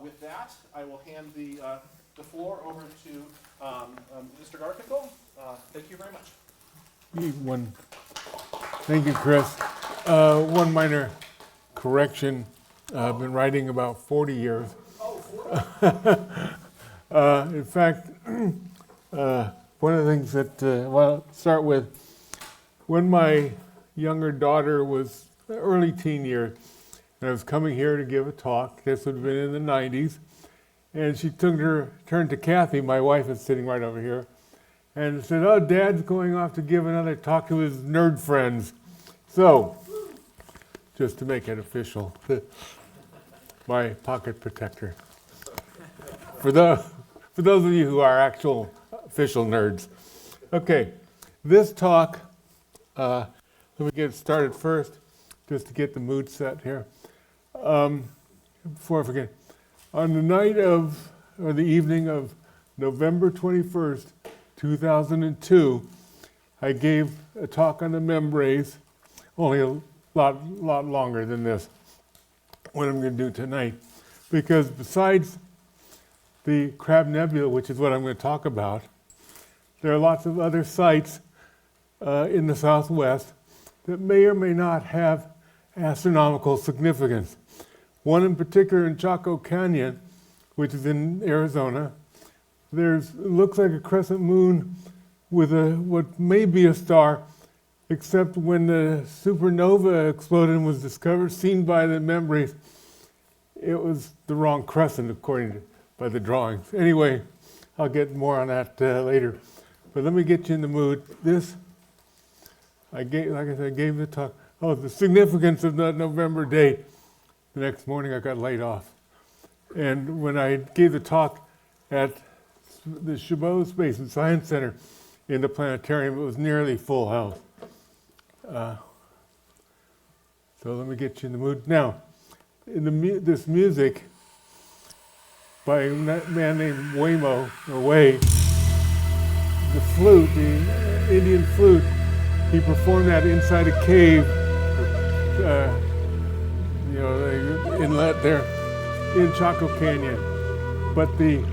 With that, I will hand the floor over to Mr. Garfinkle. Thank you very much. Thank you, Chris. One minor correction. I've been writing about 40 years. Oh, 40. In fact, one of the things that, well, I'll start with, when my younger daughter was early teen years, and I was coming here to give a talk, this would have been in the 90s, and she turned to Kathy, my wife is sitting right over here, and said, "Oh, Dad's going off to give another talk to his nerd friends." So, just to make it official, my pocket protector. For those of you who are actual official nerds. Okay, this talk, let me get started first, just to get the mood set here. Before I forget, on the night of, or the evening of November 21st, 2002, I gave a talk on the Mimbres, only a lot longer than this, what I'm going to do tonight. Because besides the Crab Nebula, which is what I'm going to talk about, there are lots of other sites in the Southwest that may or may not have astronomical significance. One in particular in Chaco Canyon, which is in Arizona, it looks like a crescent moon with what may be a star, except when the supernova exploded and was discovered, seen by the Mimbres, it was the wrong crescent by the drawings. Anyway, I'll get more on that later. But let me get you in the mood. Like I said, I gave the talk. Oh, the significance of that November date. The next morning I got laid off. And when I gave the talk at the Chabot Space and Science Center in the planetarium, it was nearly full house. So let me get you in the mood. Now, this music by a man named Way, the flute, the Indian flute, he performed that inside a cave, the inlet there in Chaco Canyon. But the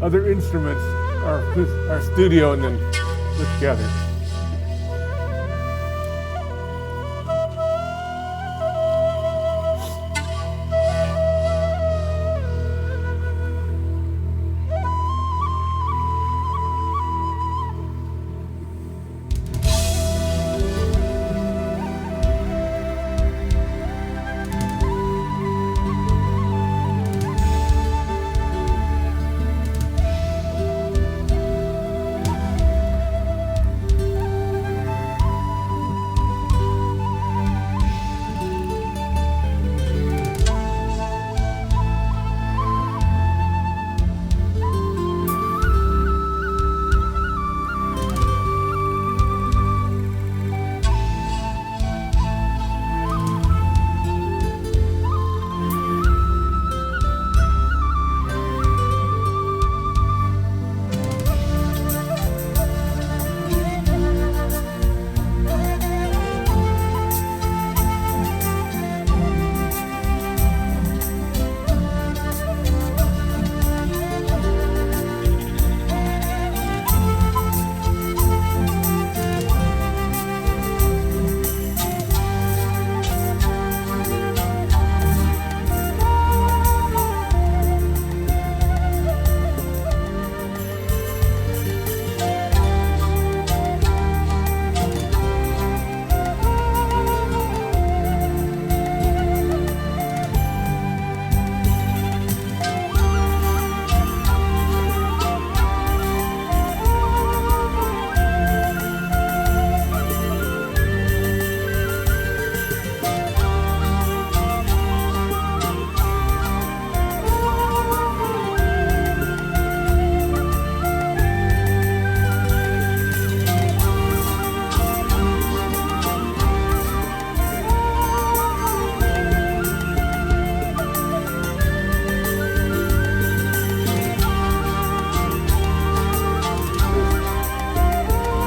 other instruments are studio and then put together.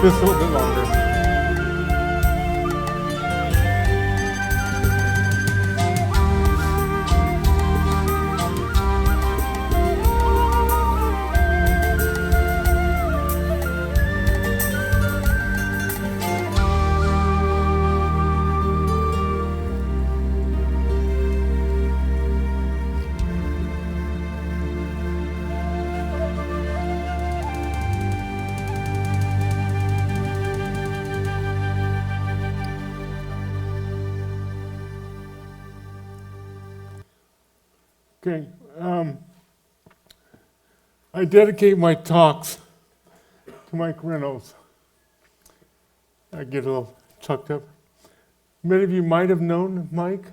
Just a little bit longer. Okay. I dedicate my talks to Mike Reynolds. I get a little chucked up. Many of you might have known Mike.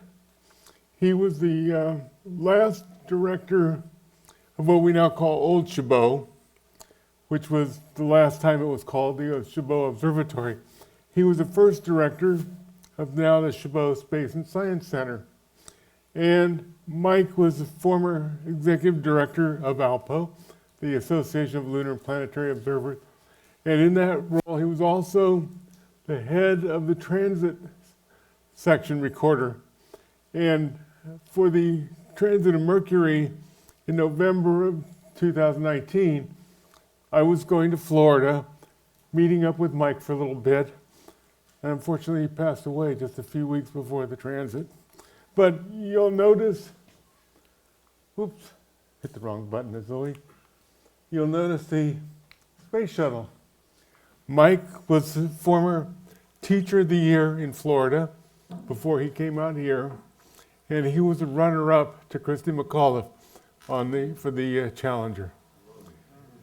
He was the last director of what we now call Old Chabot, which was the last time it was called the Chabot Observatory. He was the first director of now the Chabot Space and Science Center. And Mike was the former executive director of ALPO, the Association of Lunar and Planetary Observers. And in that role, he was also the head of the transit section recorder. And for the transit of Mercury in November of 2019, I was going to Florida, meeting up with Mike for a little bit. And unfortunately, he passed away just a few weeks before the transit. But you'll notice, oops, hit the wrong button, Zoe. You'll notice the space shuttle. Mike was the former Teacher of the Year in Florida before he came out here, and he was a runner-up to Christy McAuliffe for the Challenger.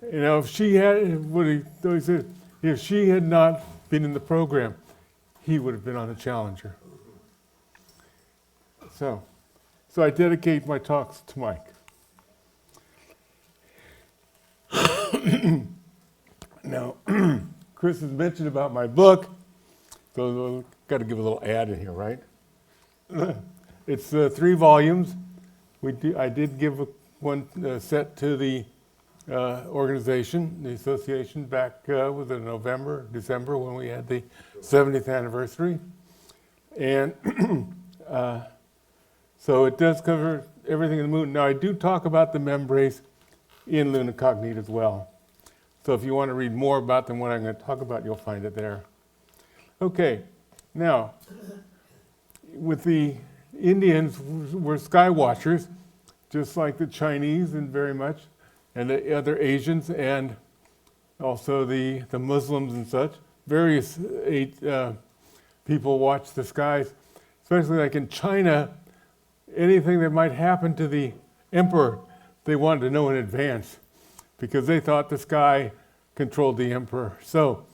You know, if she had not been in the program, he would have been on the Challenger. So I dedicate my talks to Mike. Now, Chris has mentioned about my book, so I've got to give a little ad in here, right? It's 3 volumes. I did give one set to the organization, the association, back was it November, December, when we had the 70th anniversary. And so it does cover everything in the moon. Now, I do talk about the Mimbres in Luna Cognita as well. So if you want to read more about them, what I'm going to talk about, you'll find it there. Okay, now, with the Indians were sky watchers, just like the Chinese and very much, and the other Asians, and also the Muslims and such. Various people watch the skies, especially like in China. Anything that might happen to the emperor, they wanted to know in advance, because they thought the sky controlled the emperor. So,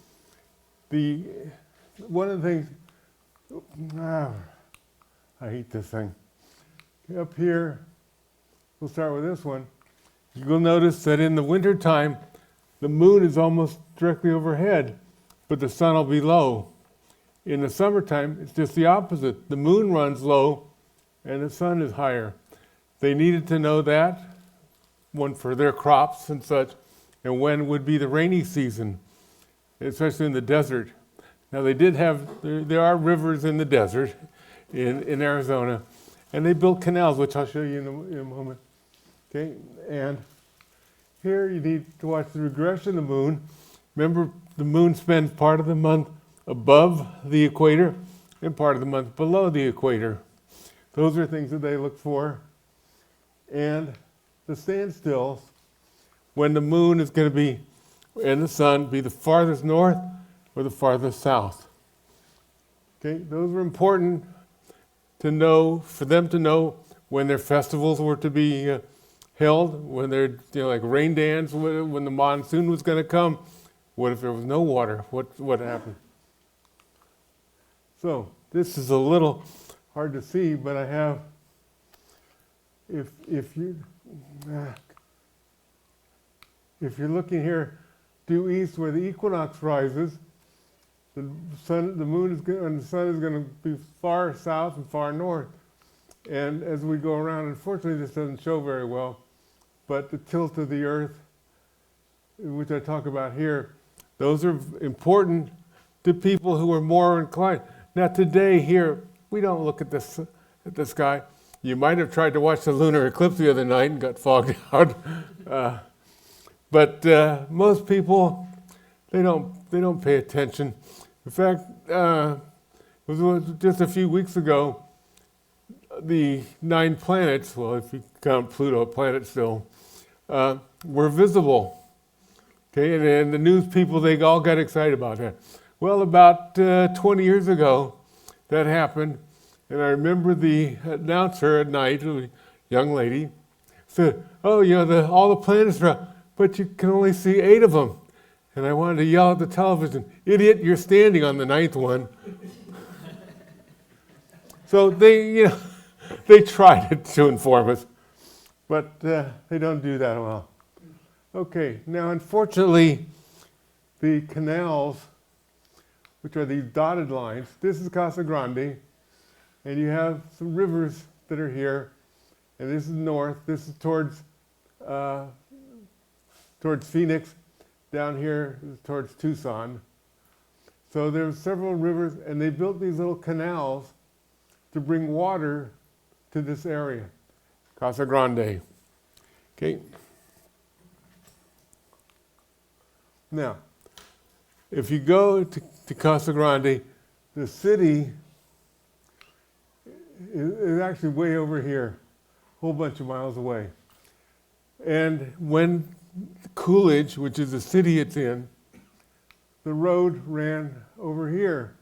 one of the things, I hate this thing. Up here, we'll start with this one. You'll notice that in the wintertime, the moon is almost directly overhead, but the sun will be low. In the summertime, it's just the opposite. The moon runs low, and the sun is higher. They needed to know that, one for their crops and such, and when would be the rainy season, especially in the desert. Now there are rivers in the desert in Arizona, and they built canals, which I'll show you in a moment. Okay, and here you need to watch the regression of the moon. Remember, the moon spends part of the month above the equator and part of the month below the equator. Those are things that they look for. And the standstills, when the moon is going to be, and the sun, be the farthest north or the farthest south. Okay, those were important to know, for them to know when their festivals were to be held, when they're, like rain dance, when the monsoon was going to come. What if there was no water? What happened? So this is a little hard to see, but I have, if you're looking here due east where the equinox rises, the moon is and the sun is going to be far south and far north. And as we go around, unfortunately this doesn't show very well, but the tilt of the earth, which I talk about here, those are important to people who are more inclined. Now today here, we don't look at the sky. You might have tried to watch the lunar eclipse the other night and got fogged out. But most people, they don't pay attention. In fact, it was just a few weeks ago, the 9 planets, well, if you count Pluto a planet still, were visible. Okay, and the news people, they all got excited about that. Well, about 20 years ago, that happened, and I remember the announcer at night, a young lady, said, oh, all the planets are out, but you can only see 8 of them. And I wanted to yell at the television, idiot, you're standing on the 9th one. So they tried to inform us, but they don't do that well. Okay, now unfortunately, the canals, which are these dotted lines, this is Casa Grande, and you have some rivers that are here, and this is north, this is towards Phoenix, down here is towards Tucson. So there's several rivers, and they built these little canals to bring water to this area, Casa Grande. Okay. Now, if you go to Casa Grande, the city is actually way over here, a whole bunch of miles away. And when Coolidge, which is the city it's in, the road ran over here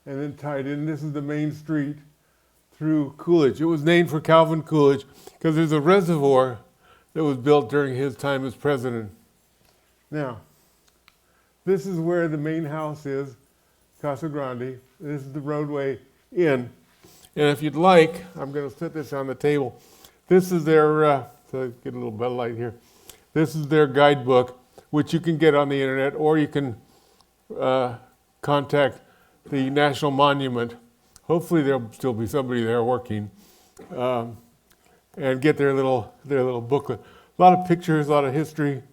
and then tied in. This is the main street through Coolidge. It was named for Calvin Coolidge because there's a reservoir that was built during his time as president. Now, this is where the main house is, Casa Grande. This is the roadway in. And if you'd like, I'm going to set this on the table. This is their, so get a little better light here. This is their guidebook, which you can get on the internet, or you can contact the National Monument. Hopefully there'll still be somebody there working, and get their little booklet. A lot of pictures, a lot of history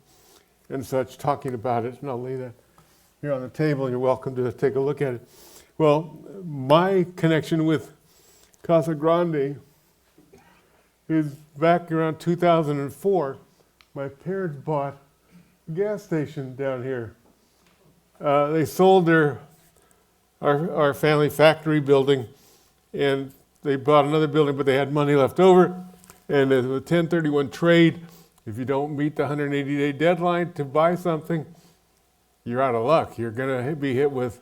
and such talking about it. And I'll lay that here on the table. You're welcome to take a look at it. Well, my connection with Casa Grande is back around 2004. My parents bought a gas station down here. They sold our family factory building, and they bought another building, but they had money left over. And as a 1031 trade, if you don't meet the 180-day deadline to buy something, you're out of luck. You're going to be hit with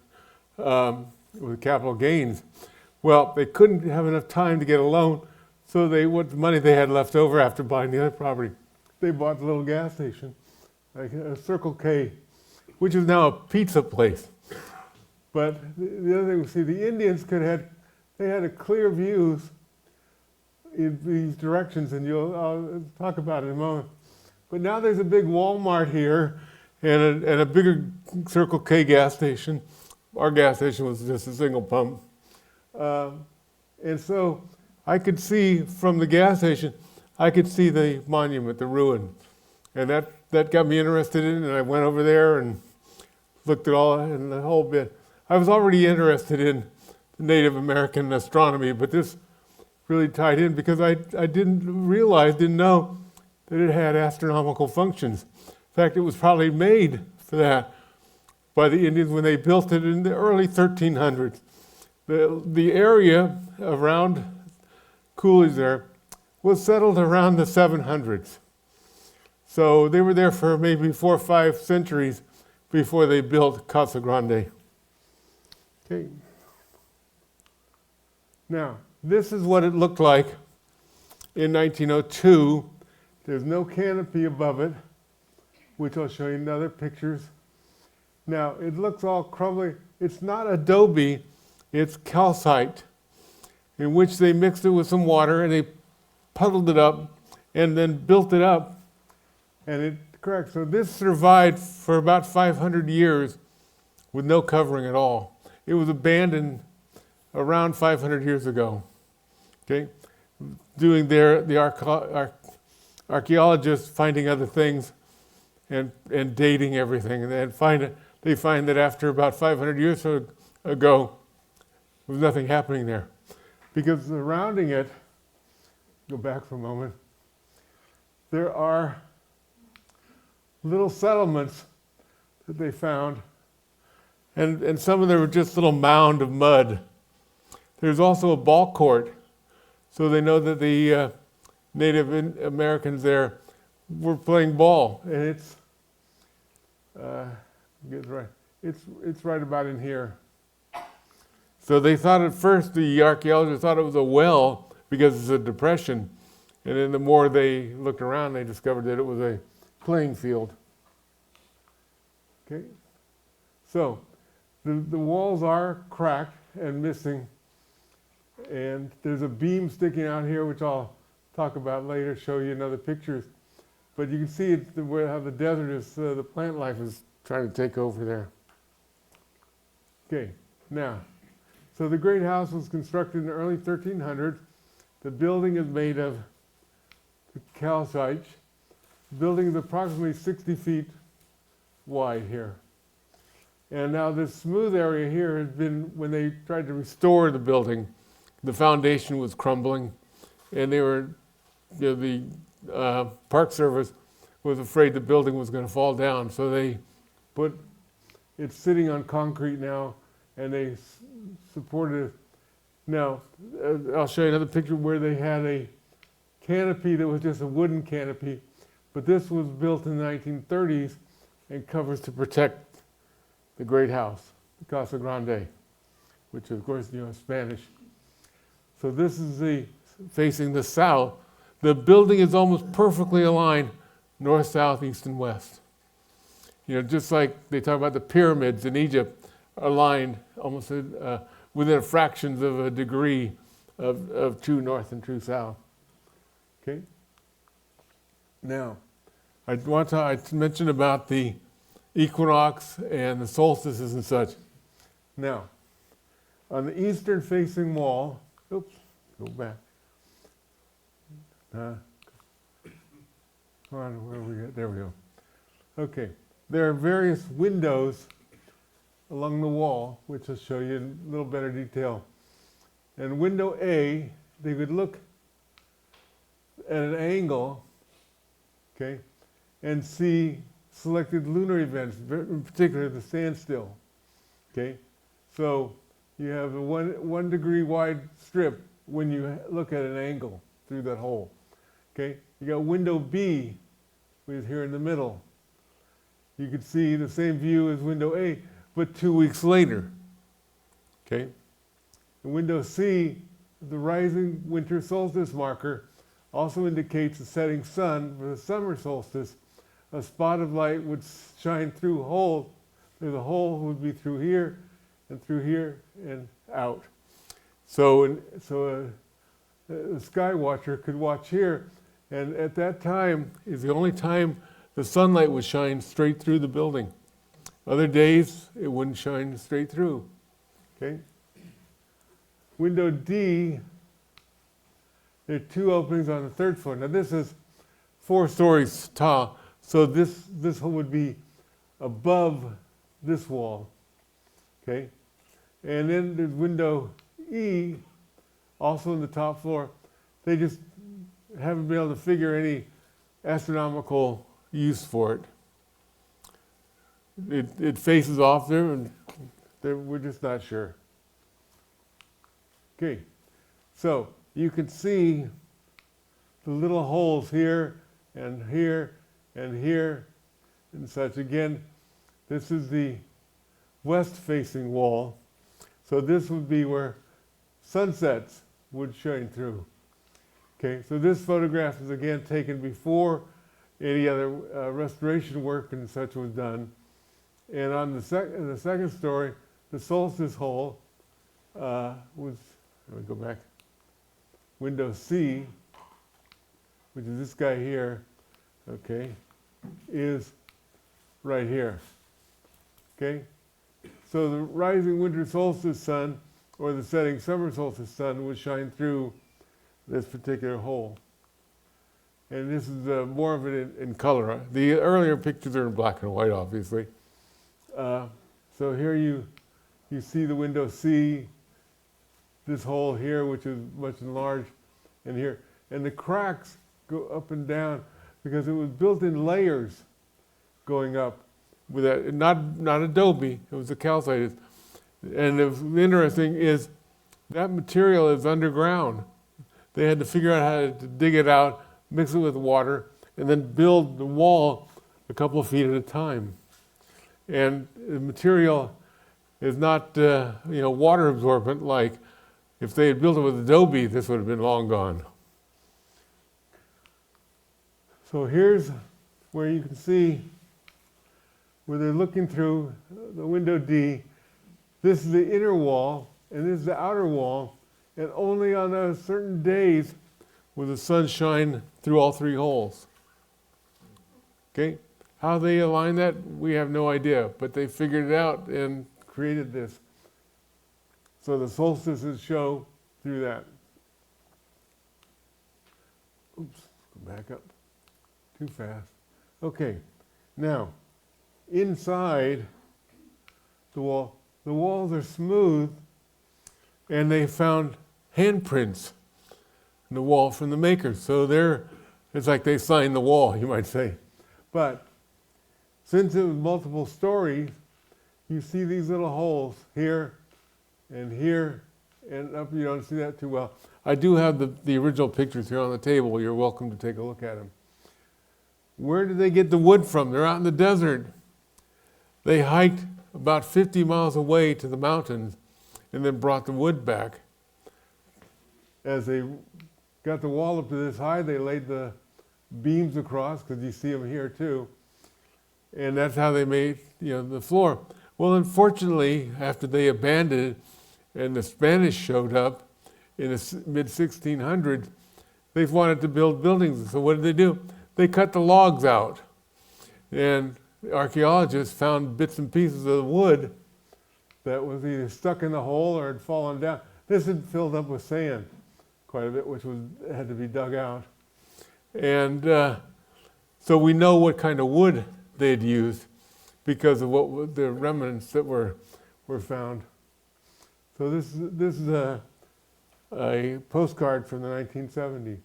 capital gains. Well, they couldn't have enough time to get a loan, so what the money they had left over after buying the other property, they bought the little gas station, like a Circle K, which is now a pizza place. But the other thing, see, the Indians they had clear views in these directions, and I'll talk about it in a moment. But now there's a big Walmart here and a bigger Circle K gas station. Our gas station was just a single pump. And so I could see from the gas station, I could see the monument, the ruin. And that got me interested in it, and I went over there and looked at all and the whole bit. I was already interested in Native American astronomy, but this really tied in because I didn't know that it had astronomical functions. In fact, it was probably made for that by the Indians when they built it in the early 1300s. The area around Coolidge there was settled around the 700s. So they were there for maybe 4 or 5 centuries before they built Casa Grande. Okay. Now, this is what it looked like in 1902. There's no canopy above it, which I'll show you in other pictures. Now, it looks all crumbly. It's not adobe, it's calcite, in which they mixed it with some water and they puddled it up and then built it up. And correct, so this survived for about 500 years with no covering at all. It was abandoned around 500 years ago. Okay, doing the archaeologists finding other things and dating everything, and they find that after about 500 years ago, there was nothing happening there, because surrounding it, go back for a moment, there are little settlements that they found, and some of them were just little mound of mud. There's also a ball court, so they know that the Native Americans there were playing ball, and it's right about in here. So they thought at first, the archaeologists thought it was a well because it's a depression, And then the more they looked around, they discovered that it was a playing field. Okay, so the walls are cracked and missing, and there's a beam sticking out here, which I'll talk about later, show you in other pictures. But you can see how the desert is, the plant life is trying to take over there. Okay, now, so the great house was constructed in the early 1300s. The building is made of calcite. The building is approximately 60 feet wide here. And now this smooth area here has been, when they tried to restore the building, the foundation was crumbling, and they were, the Park Service was afraid the building was going to fall down, so they put, it's sitting on concrete now, and they supported it. Now, I'll show you another picture where they had a canopy that was just a wooden canopy, but this was built in the 1930s and covers to protect the great house, the Casa Grande, which is, of course, Spanish. So this is facing the south. The building is almost perfectly aligned north, south, east, and west. Just like they talk about the pyramids in Egypt, aligned almost within fractions of a degree of true north and true south. Okay. Now, I mentioned about the equinox and the solstices and such. Now, on the eastern facing wall, oops, go back. Where are we at? There we go. Okay, there are various windows along the wall, which I'll show you in a little better detail. And window A, they could look at an angle, okay, and see selected lunar events, in particular the standstill. Okay, so you have a 1 degree wide strip when you look at an angle through that hole. Okay, you got window B, which is here in the middle. You could see the same view as window A, but 2 weeks later. Okay, and window C, the rising winter solstice marker, also indicates the setting sun for the summer solstice. A spot of light would shine through a hole. The hole would be through here and out. So a sky watcher could watch here, and at that time is the only time the sunlight would shine straight through the building. Other days it wouldn't shine straight through. Okay. Window D, there are 2 openings on the 3rd floor. Now this is 4 stories tall. So this would be above this wall, okay? And then there's window E, also in the top floor. They just haven't been able to figure any astronomical use for it. It faces off there, and we're just not sure. Okay, so you can see the little holes here and here and here and such. Again, this is the west-facing wall. So this would be where sunsets would shine through. Okay, so this photograph is again taken before any other restoration work and such was done. And on the second story, the solstice hole was, let me go back, window C, which is this guy here, okay, is right here. Okay? So the rising winter solstice sun or the setting summer solstice sun would shine through this particular hole. And this is more of it in color. The earlier pictures are in black and white, obviously. So here you see the window C, this hole here, which is much enlarged, and here. And the cracks go up and down because it was built in layers going up with that, not adobe, it was a calcite. And the interesting is that material is underground. They had to figure out how to dig it out, mix it with water, and then build the wall a couple of feet at a time. And the material is not water absorbent, like if they had built it with adobe, this would have been long gone. So here's where you can see where they're looking through the window D. This is the inner wall, and this is the outer wall, and only on those certain days will the sun shine through all three holes. Okay? How they align that, we have no idea, but they figured it out and created this. So the solstices show through that. Oops, go back up. Too fast. Okay, now, inside the walls are smooth, and they found handprints in the wall from the makers. So it's like they signed the wall, you might say. But since it was multiple stories, you see these little holes here, and up. You don't see that too well. I do have the original pictures here on the table. You're welcome to take a look at them. Where did they get the wood from? They're out in the desert. They hiked about 50 miles away to the mountains and then brought the wood back. As they got the wall up to this high, they laid the beams across, because you see them here too. And that's how they made, the floor. Well, unfortunately, after they abandoned it and the Spanish showed up in the mid-1600s, they wanted to build buildings. So what did they do? They cut the logs out. And archaeologists found bits and pieces of wood that was either stuck in the hole or had fallen down. This had filled up with sand quite a bit, which had to be dug out. And so we know what kind of wood they'd used because of the remnants that were found. So this is a postcard from the 1970s.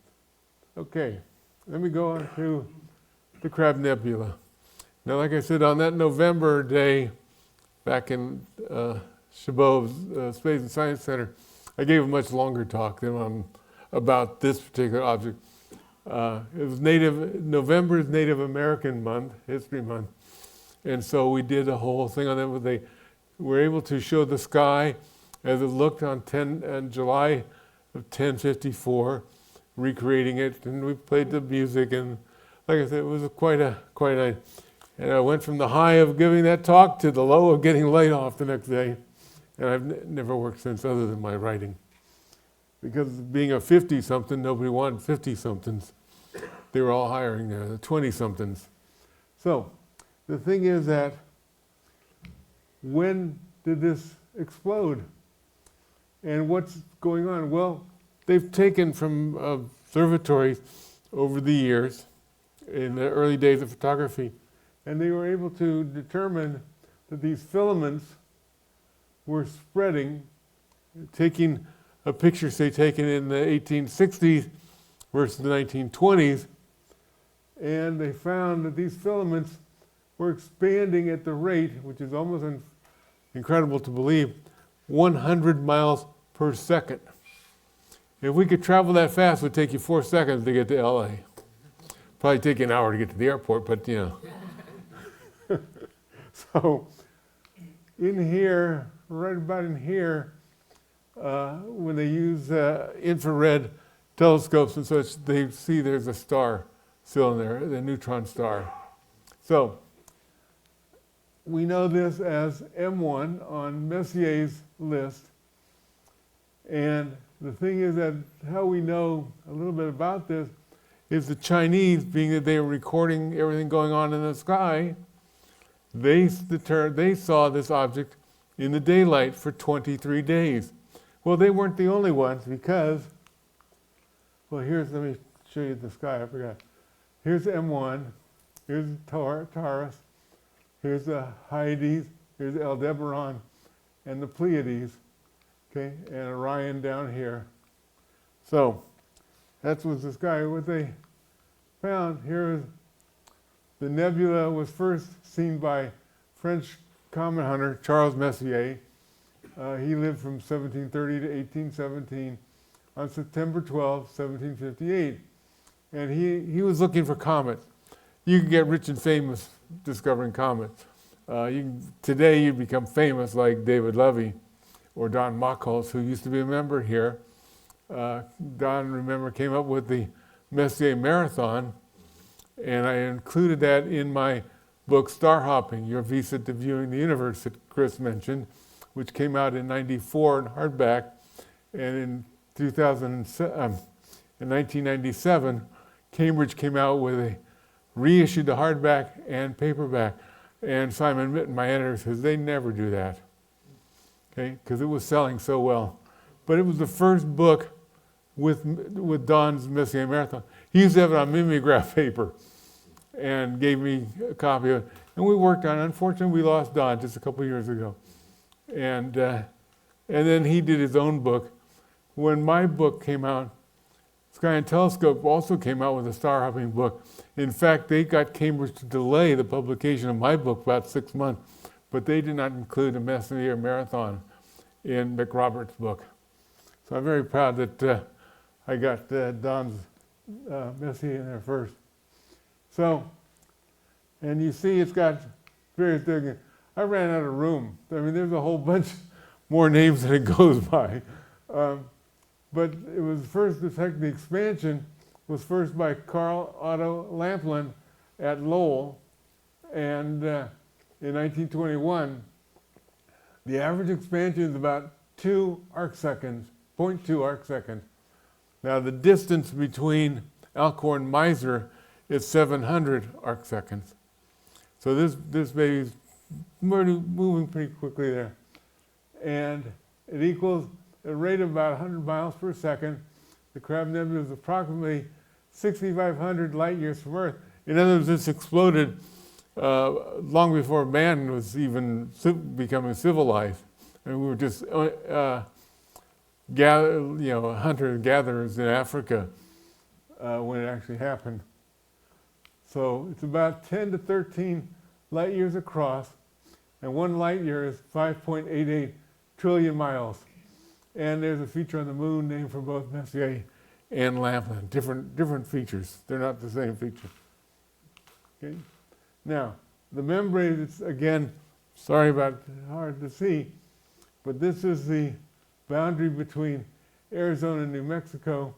Okay, let me go on to the Crab Nebula. Now, like I said, on that November day back in Chabot's Space and Science Center, I gave a much longer talk than about this particular object. It was November is Native American month, History Month, and so we did a whole thing on that. They were able to show the sky as it looked on July of 1054, recreating it, and we played the music, and like I said, it was quite a and I went from the high of giving that talk to the low of getting laid off the next day, and I've never worked since other than my writing. Because being a 50-something, nobody wanted 50-somethings. They were all hiring the 20-somethings. So the thing is that when did this explode? And what's going on? Well, they've taken from observatories over the years, in the early days of photography, and they were able to determine that these filaments were spreading, taking a picture, say, taken in the 1860s versus the 1920s, and they found that these filaments were expanding at the rate, which is almost incredible to believe, 100 miles per second. If we could travel that fast, it would take you 4 seconds to get to LA. Probably take you an hour to get to the airport, but So in here, right about in here, when they use infrared telescopes and such, they see there's a star still in there, the neutron star. So we know this as M1 on Messier's list. And the thing is that how we know a little bit about this is the Chinese, being that they were recording everything going on in the sky, they saw this object in the daylight for 23 days. Well, they weren't the only ones because, let me show you the sky, I forgot. Here's M1, here's Taurus, here's the Hyades, here's Aldebaran, and the Pleiades, okay, and Orion down here. So, that was the sky. What they found here is the nebula was first seen by French comet hunter Charles Messier. He lived from 1730 to 1817 on September 12, 1758. And he was looking for comets. You can get rich and famous discovering comets. Today you become famous like David Levy or Don Machholz, who used to be a member here. Don, remember, came up with the Messier Marathon And I included that in my book, Star Hopping, Your Visa to Viewing the Universe, that Chris mentioned, which came out in '94 in hardback. And in 1997, Cambridge came out with a reissued the hardback and paperback. And Simon Mitten, my editor, says they never do that, okay, because it was selling so well. But it was the first book with Don's Messianic Marathon. He used to have it on mimeograph paper and gave me a copy of it. And we worked on it. Unfortunately, we lost Don just a couple of years ago. And then he did his own book. When my book came out, Sky and Telescope also came out with a star hopping book. In fact, they got Cambridge to delay the publication of my book about 6 months, but they did not include a Messianic Marathon in McRobert's book. So I'm very proud that I got Don's Messianic in there first. So, and you see it's got various things. I ran out of room. I mean, there's a whole bunch more names than it goes by. But it was first, the expansion was first by Carl Otto Lamplin at Lowell. And in 1921, the average expansion is about 2 arcseconds, 0.2 arcseconds. Now the distance between Alcor and Miser is 700 arcseconds. So this baby's moving pretty quickly there. And it equals a rate of about 100 miles per second. The Crab Nebula is approximately 6,500 light years from Earth. In other words, this exploded long before man was even becoming civilized. And we were just hunter-gatherers in Africa when it actually happened. So it's about 10 to 13 light years across, and 1 light year is 5.88 trillion miles. And there's a feature on the moon named for both Messier and Lamplin. Different features. They're not the same feature. Okay. Now, the Mimbres, it's again, sorry about hard to see, but this is the boundary between Arizona and New Mexico.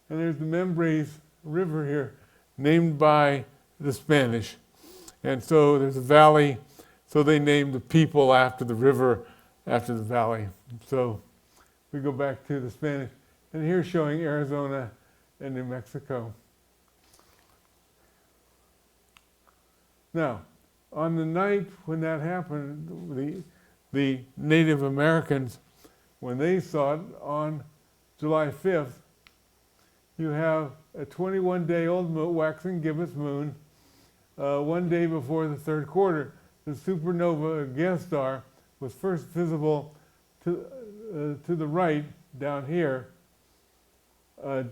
And there's the Mimbres River here, named by the Spanish. And so there's a valley, so they named the people after the river, after the valley. So we go back to the Spanish. And here's showing Arizona and New Mexico. Now, on the night when that happened, the Native Americans, when they saw it on July 5th, you have a 21-day-old waxing gibbous moon, 1 day before the third quarter. The supernova guest star was first visible to the right down here,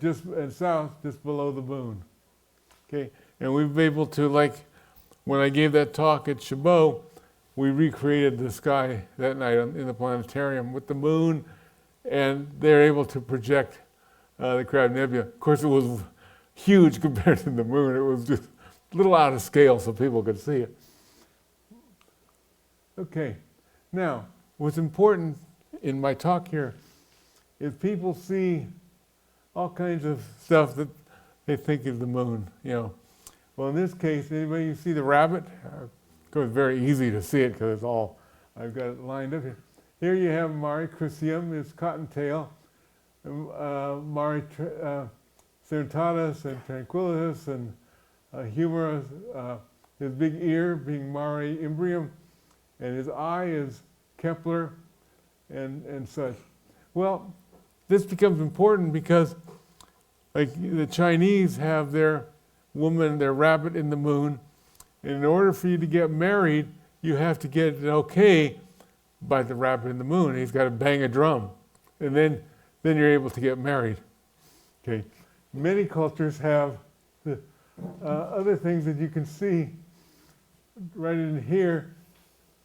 just and south, just below the moon. Okay, and we've been able to, like, when I gave that talk at Chabot, we recreated the sky that night in the planetarium with the moon, and they're able to project the Crab Nebula. Of course, it was huge compared to the moon. It was just a little out of scale so people could see it. Okay, now, what's important in my talk here is people see all kinds of stuff that they think is the moon, you know. Well, in this case, anybody you see the rabbit? It was very easy to see it because it's all, I've got it lined up here. Here you have Mare Crisium, his cottontail, Mare Serenitatis and Tranquillus, and Humerus, his big ear being Mare Imbrium, and his eye is Kepler, and such. Well, this becomes important because, like, the Chinese have their woman, their rabbit in the moon, and in order for you to get married, you have to get an okay by the rabbit in the moon. He's got to bang a drum, and then you're able to get married. Okay, many cultures have the other things that you can see right in here.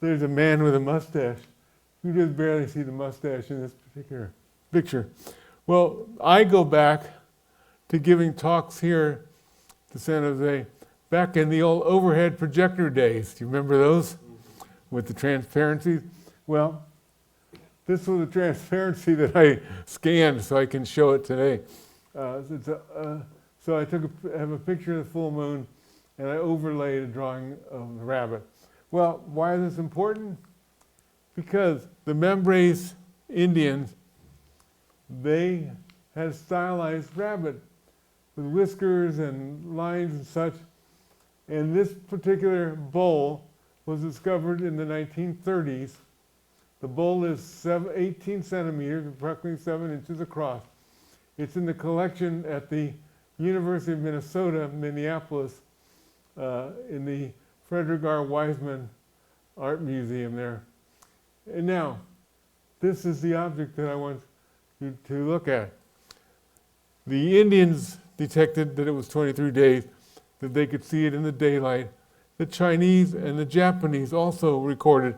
There's a man with a mustache. You just barely see the mustache in this particular picture. Well, I go back to giving talks here to San Jose back in the old overhead projector days. Do you remember those? With the transparencies? Well, this was a transparency that I scanned so I can show it today. So I have a picture of the full moon and I overlaid a drawing of the rabbit. Well, why is this important? Because the Mimbres Indians, they had a stylized rabbit with whiskers and lines and such. And this particular bull was discovered in the 1930s. The bull is 18 centimeters, approximately 7 inches across. It's in the collection at the University of Minnesota, Minneapolis, in the Frederick R. Wiseman Art Museum there. And now, this is the object that I want you to look at. The Indians detected that it was 23 days, that they could see it in the daylight. The Chinese and the Japanese also recorded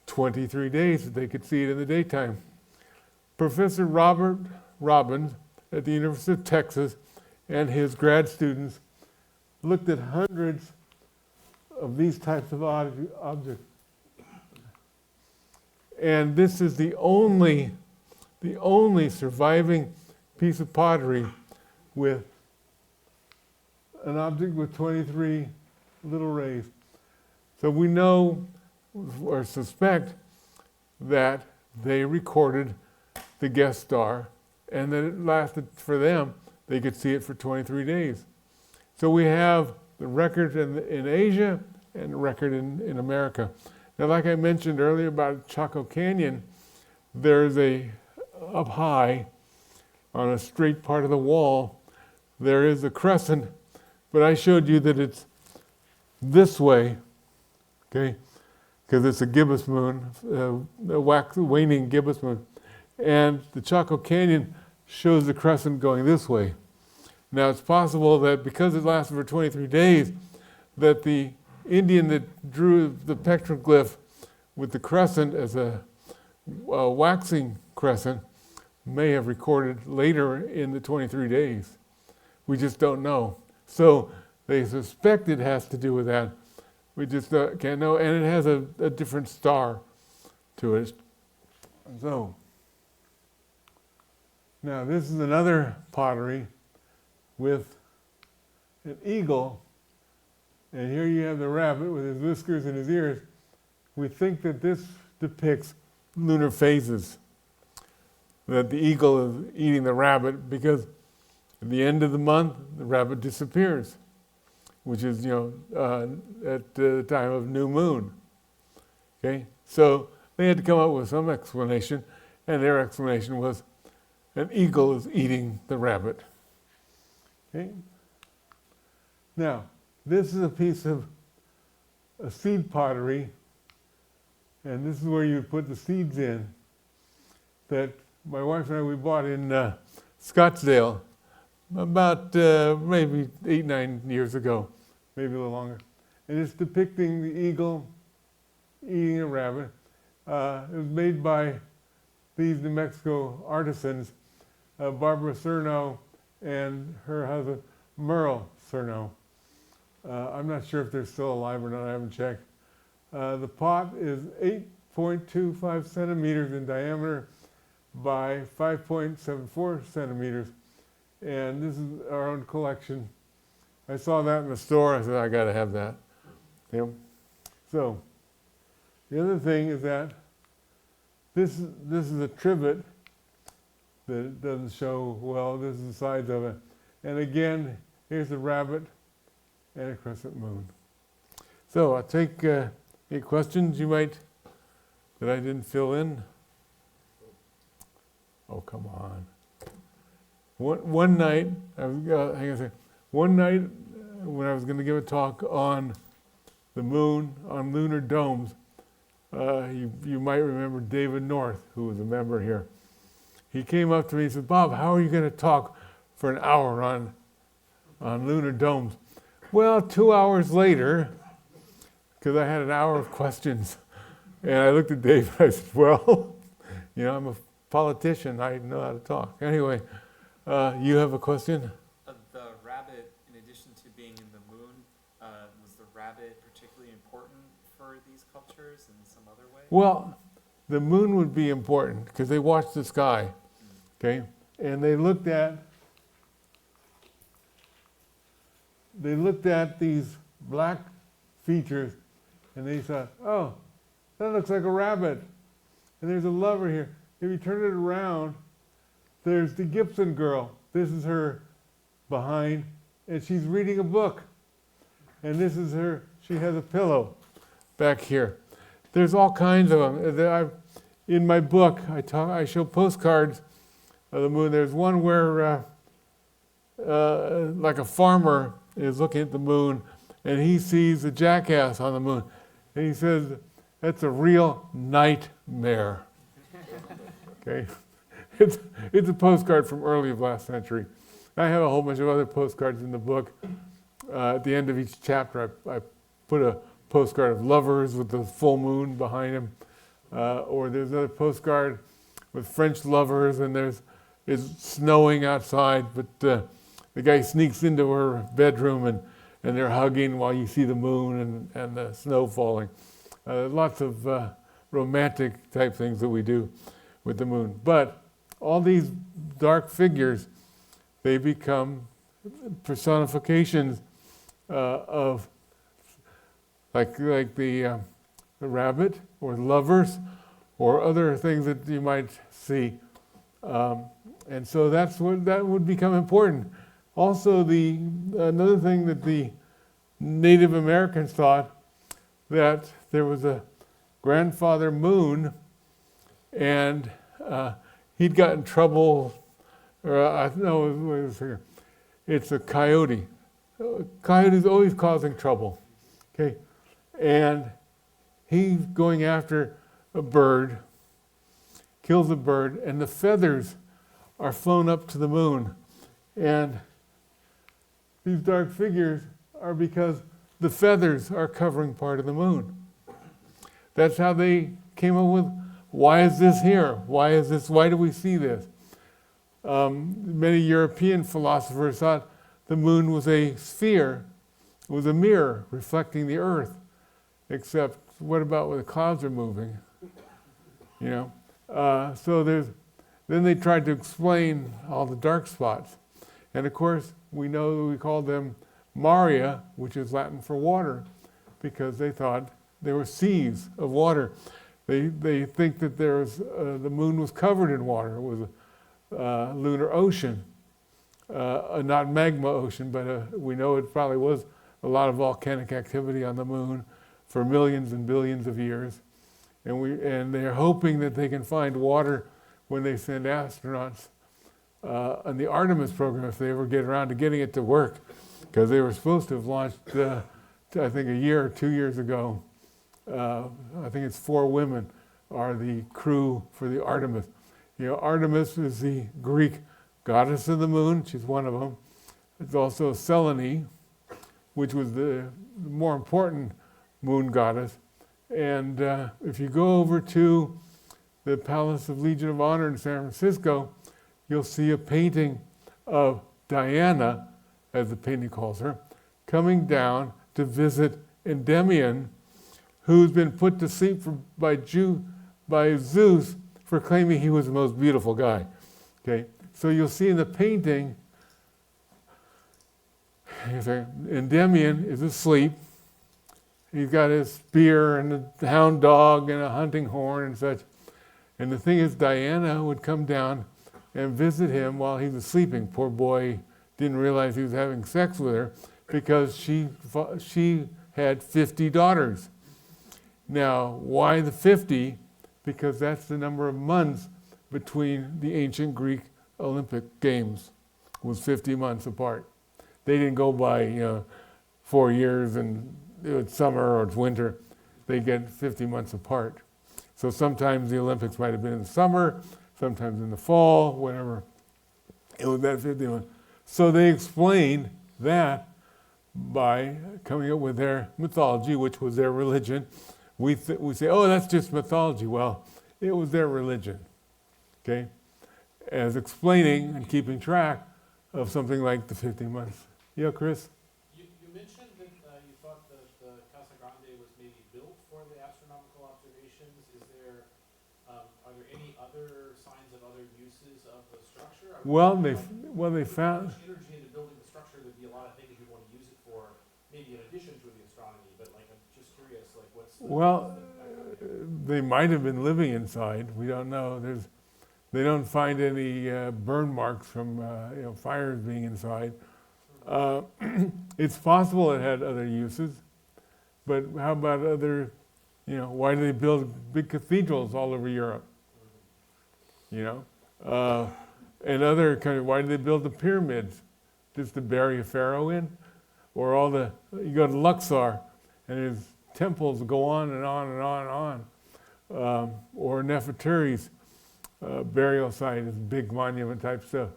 23 days that they could see it in the daytime. Professor Robert Robbins at the University of Texas and his grad students looked at hundreds of these types of objects. And this is the only surviving piece of pottery with an object with 23 little rays. So we know or suspect that they recorded the guest star and that it lasted for them, they could see it for 23 days. So we have the record in Asia and the record in America. Now, like I mentioned earlier about Chaco Canyon, there's up high on a straight part of the wall, there is a crescent, but I showed you that it's this way, okay? Because it's a gibbous moon, a waning gibbous moon. And the Chaco Canyon shows the crescent going this way. Now, it's possible that because it lasted for 23 days, that the Indian that drew the petroglyph with the crescent as a waxing crescent may have recorded later in the 23 days. We just don't know. So they suspect it has to do with that. We just can't know. And it has a different star to it. So, now this is another pottery with an eagle. And here you have the rabbit with his whiskers and his ears. We think that this depicts lunar phases. That the eagle is eating the rabbit because at the end of the month, the rabbit disappears, which is, at the time of new moon. Okay? So they had to come up with some explanation, and their explanation was an eagle is eating the rabbit. Okay? Now, this is a piece of a seed pottery, and this is where you put the seeds in, that my wife and I, we bought in Scottsdale about maybe 8-9 years ago, maybe a little longer. And it's depicting the eagle eating a rabbit. It was made by these New Mexico artisans, Barbara Cerno and her husband, Merle Cerno. I'm not sure if they're still alive or not, I haven't checked. The pot is 8.25 centimeters in diameter by 5.74 centimeters. And this is our own collection. I saw that in the store, I said, I gotta have that. Yeah. So, the other thing is that this is a trivet that it doesn't show well. This is the size of it. And again, here's a rabbit and a crescent moon. So I'll take any questions you might, that I didn't fill in. Oh, come on. One night, one night when I was going to give a talk on the moon, on lunar domes, you might remember David North, who was a member here. He came up to me and said, Bob, how are you going to talk for an hour on lunar domes? Well, 2 hours later, because I had an hour of questions, and I looked at Dave and I said, well, I'm a politician, I know how to talk. Anyway, you have a question? The rabbit, in addition to being in the moon, was the rabbit particularly important for these cultures in some other way? Well, the moon would be important because they watched the sky, okay? And they looked at these black features, and they thought, oh, that looks like a rabbit. And there's a lover here. If you turn it around, there's the Gibson girl. This is her behind, and she's reading a book. And this is her, she has a pillow back here. There's all kinds of them. In my book, I show postcards of the moon. There's one where like a farmer is looking at the moon, and he sees a jackass on the moon. And he says, that's a real nightmare. Okay? It's a postcard from early of last century. I have a whole bunch of other postcards in the book. At the end of each chapter, I put a postcard of lovers with the full moon behind them. Or there's another postcard with French lovers, and it's snowing outside, but the guy sneaks into her bedroom, and they're hugging while you see the moon and the snow falling. Lots of romantic type things that we do with the moon. But all these dark figures, they become personifications of like the rabbit or lovers or other things that you might see. And so that would become important. Also, another thing that the Native Americans thought, that there was a grandfather moon, and he'd got in trouble, it's a coyote. Coyote's always causing trouble, okay? And he's going after a bird, kills a bird, and the feathers are flown up to the moon. And these dark figures are because the feathers are covering part of the moon. That's how they came up with, why is this here? Why do we see this? Many European philosophers thought the moon was a sphere, it was a mirror reflecting the earth. Except, what about when the clouds are moving? You know? Then they tried to explain all the dark spots. And of course, we know that we call them Maria, which is Latin for water, because they thought there were seas of water. They think that the moon was covered in water. It was a lunar ocean, not magma ocean, but we know it probably was a lot of volcanic activity on the moon for millions and billions of years. And they're hoping that they can find water when they send astronauts on the Artemis program, if they ever get around to getting it to work, because they were supposed to have launched, I think, a year or 2 years ago. I think it's 4 women are the crew for the Artemis. You know, Artemis is the Greek goddess of the moon. She's one of them. It's also Selene, which was the more important moon goddess. And if you go over to the Palace of Legion of Honor in San Francisco, you'll see a painting of Diana, as the painting calls her, coming down to visit Endymion, who's been put to sleep by Zeus for claiming he was the most beautiful guy. Okay, so you'll see in the painting, Endymion is asleep. He's got his spear and a hound dog and a hunting horn and such. And the thing is, Diana would come down and visit him while he was sleeping. Poor boy didn't realize he was having sex with her because she had 50 daughters. Now, why the 50? Because that's the number of months between the ancient Greek Olympic Games, was 50 months apart. They didn't go by 4 years and it's summer or it's winter. They get 50 months apart. So sometimes the Olympics might have been in the summer, sometimes in the fall, whatever. It was that 50 months. So they explained that by coming up with their mythology, which was their religion. We say, oh, that's just mythology. Well, it was their religion, okay? As explaining and keeping track of something like the 50 months. Yeah, Chris? You mentioned that you thought that the Casa Grande was maybe built for the astronomical observations. Are there any other signs of other uses of the structure? Well, they found... Energy into building the structure, there'd be a lot of things you want to use it for. maybe in addition to the astronomy, but like, I'm just curious, like, what's the? Well, what's the background? they might have been living inside. We don't know. They don't find any burn marks from fires being inside. Uh, it's possible it had other uses, but how about other? Why do they build big cathedrals all over Europe? You know, and other kind of, why do they build the pyramids? Just to bury a pharaoh in, or you go to Luxor, and there's temples go on and on and on and on, or Nefertari's burial site is big monument type stuff.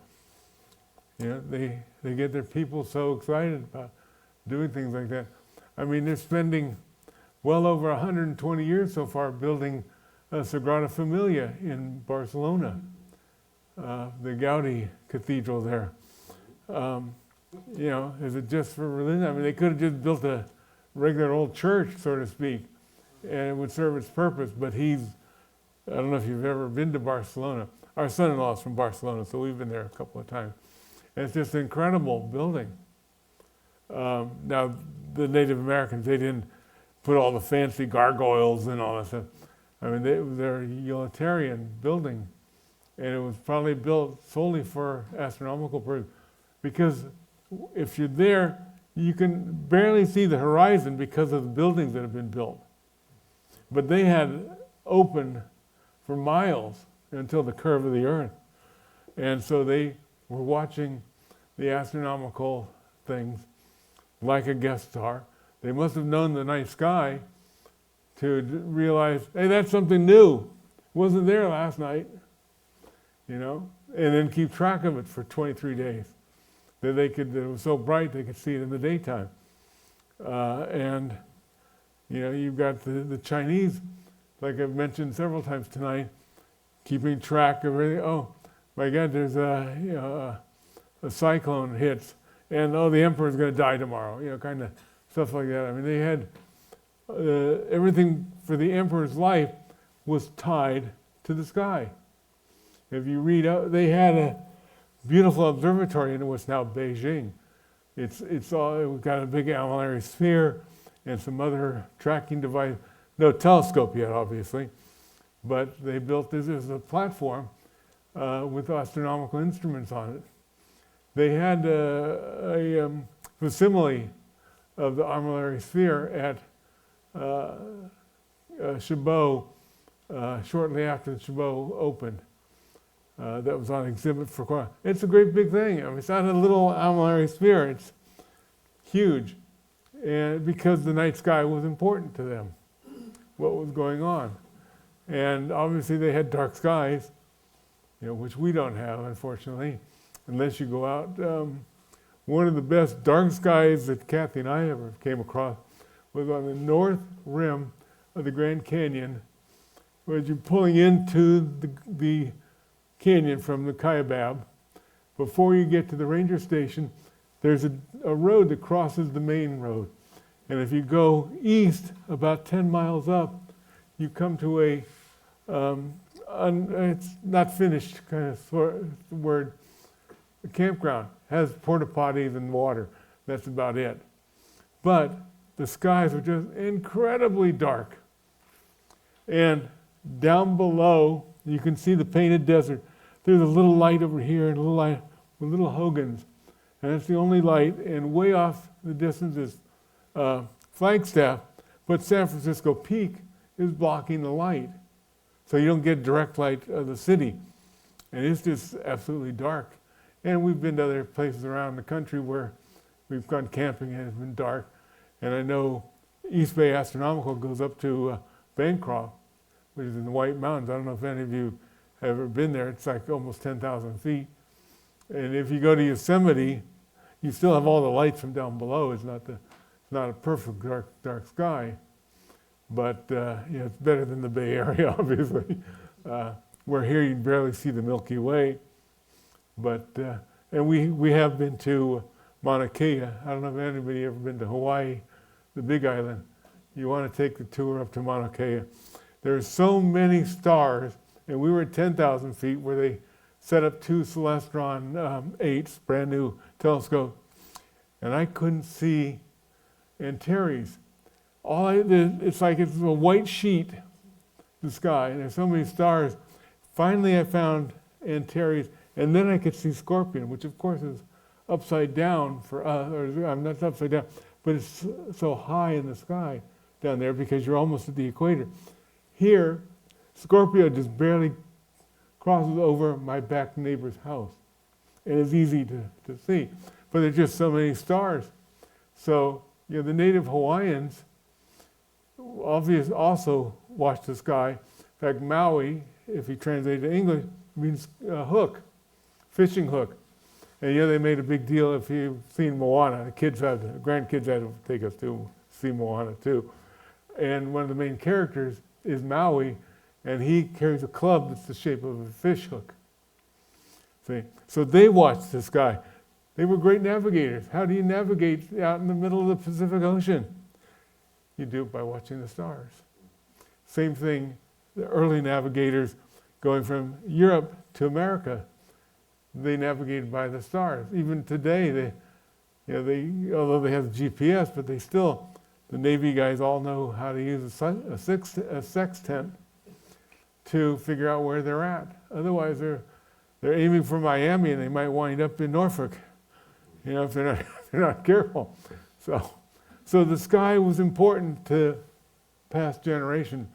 They get their people so excited about doing things like that. I mean, they're spending well over 120 years so far building Sagrada Familia in Barcelona, the Gaudi Cathedral there. Is it just for religion? I mean, they could have just built a regular old church, so to speak, and it would serve its purpose, but I don't know if you've ever been to Barcelona. Our son-in-law is from Barcelona, so we've been there a couple of times. And it's just an incredible building. Now, the Native Americans, they didn't put all the fancy gargoyles and all that stuff. I mean, they're a utilitarian building, and it was probably built solely for astronomical purposes. Because if you're there, you can barely see the horizon because of the buildings that have been built. But they had open for miles until the curve of the Earth. And so they were watching the astronomical things like a guest star. They must have known the night sky to realize, hey, that's something new. It wasn't there last night, and then keep track of it for 23 days. That it was so bright they could see it in the daytime. And you've got the Chinese, like I've mentioned several times tonight, keeping track of everything. Oh, my God, there's a cyclone hits, and the emperor's going to die tomorrow. Kind of stuff like that. I mean, they had everything for the emperor's life was tied to the sky. If you read out, they had a beautiful observatory in what's now Beijing. It got a big almillary sphere and some other tracking device. No telescope yet, obviously, but they built this as a platform with astronomical instruments on it. They had a facsimile of the armillary sphere at Chabot shortly after Chabot opened. That was on exhibit for quite. It's a great big thing. I mean, it's not a little armillary sphere. It's huge, and because the night sky was important to them, what was going on, and obviously they had dark skies, which we don't have, unfortunately, unless you go out. One of the best dark skies that Kathy and I ever came across was on the north rim of the Grand Canyon, where you're pulling into the canyon from the Kaibab. Before you get to the ranger station, there's a road that crosses the main road. And if you go east about 10 miles up, you come to it's not finished kind of word, a campground. Has porta potties and water. That's about it. But the skies are just incredibly dark. And down below, you can see the painted desert. There's a little light over here and a little light with little Hogans. And that's the only light. And way off the distance is Flagstaff. But San Francisco Peak is blocking the light. So you don't get direct light of the city. And it's just absolutely dark. And we've been to other places around the country where we've gone camping and it's been dark. And I know East Bay Astronomical goes up to Bancroft, which is in the White Mountains. I don't know if any of you have ever been there. It's like almost 10,000 feet. And if you go to Yosemite, you still have all the lights from down below. It's not a perfect dark sky, but it's better than the Bay Area, obviously. Where here you barely see the Milky Way. But and we have been to Mauna Kea. I don't know if anybody ever been to Hawaii, the Big Island. You want to take the tour up to Mauna Kea. There's so many stars, and we were at 10,000 feet where they set up two Celestron 8s, brand new telescope, and I couldn't see Antares. It's like it's a white sheet, the sky, and there's so many stars. Finally, I found Antares, and then I could see Scorpion, which of course is upside down for us, or I'm not upside down, but it's so high in the sky down there because you're almost at the equator. Here, Scorpio just barely crosses over my back neighbor's house. And it's easy to see. But there's just so many stars. So, the native Hawaiians also watch the sky. In fact, Maui, if you translate it to English, means hook, fishing hook. And they made a big deal if you've seen Moana. The grandkids had to take us to see Moana too. And one of the main characters is Maui, and he carries a club that's the shape of a fish hook. See? So they watched the sky. They were great navigators. How do you navigate out in the middle of the Pacific Ocean? You do it by watching the stars. Same thing, the early navigators going from Europe to America, they navigated by the stars. Even today, although they have GPS, but the Navy guys all know how to use a sextant to figure out where they're at. Otherwise, they're aiming for Miami and they might wind up in Norfolk, if they're not careful. So the sky was important to past generations.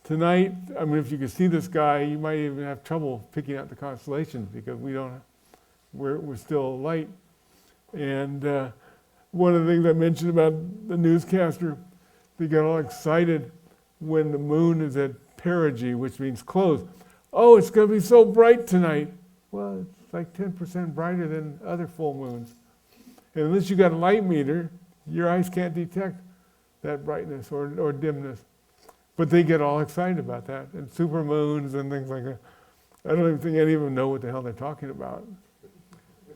Tonight, if you could see the sky, you might even have trouble picking out the constellations because we're still light. And one of the things I mentioned about the newscaster, they got all excited when the moon is at perigee, which means close. Oh, it's going to be so bright tonight. Well, it's like 10% brighter than other full moons. And unless you got a light meter, your eyes can't detect that brightness or dimness. But they get all excited about that, and supermoons and things like that. I don't even think any of them know what the hell they're talking about.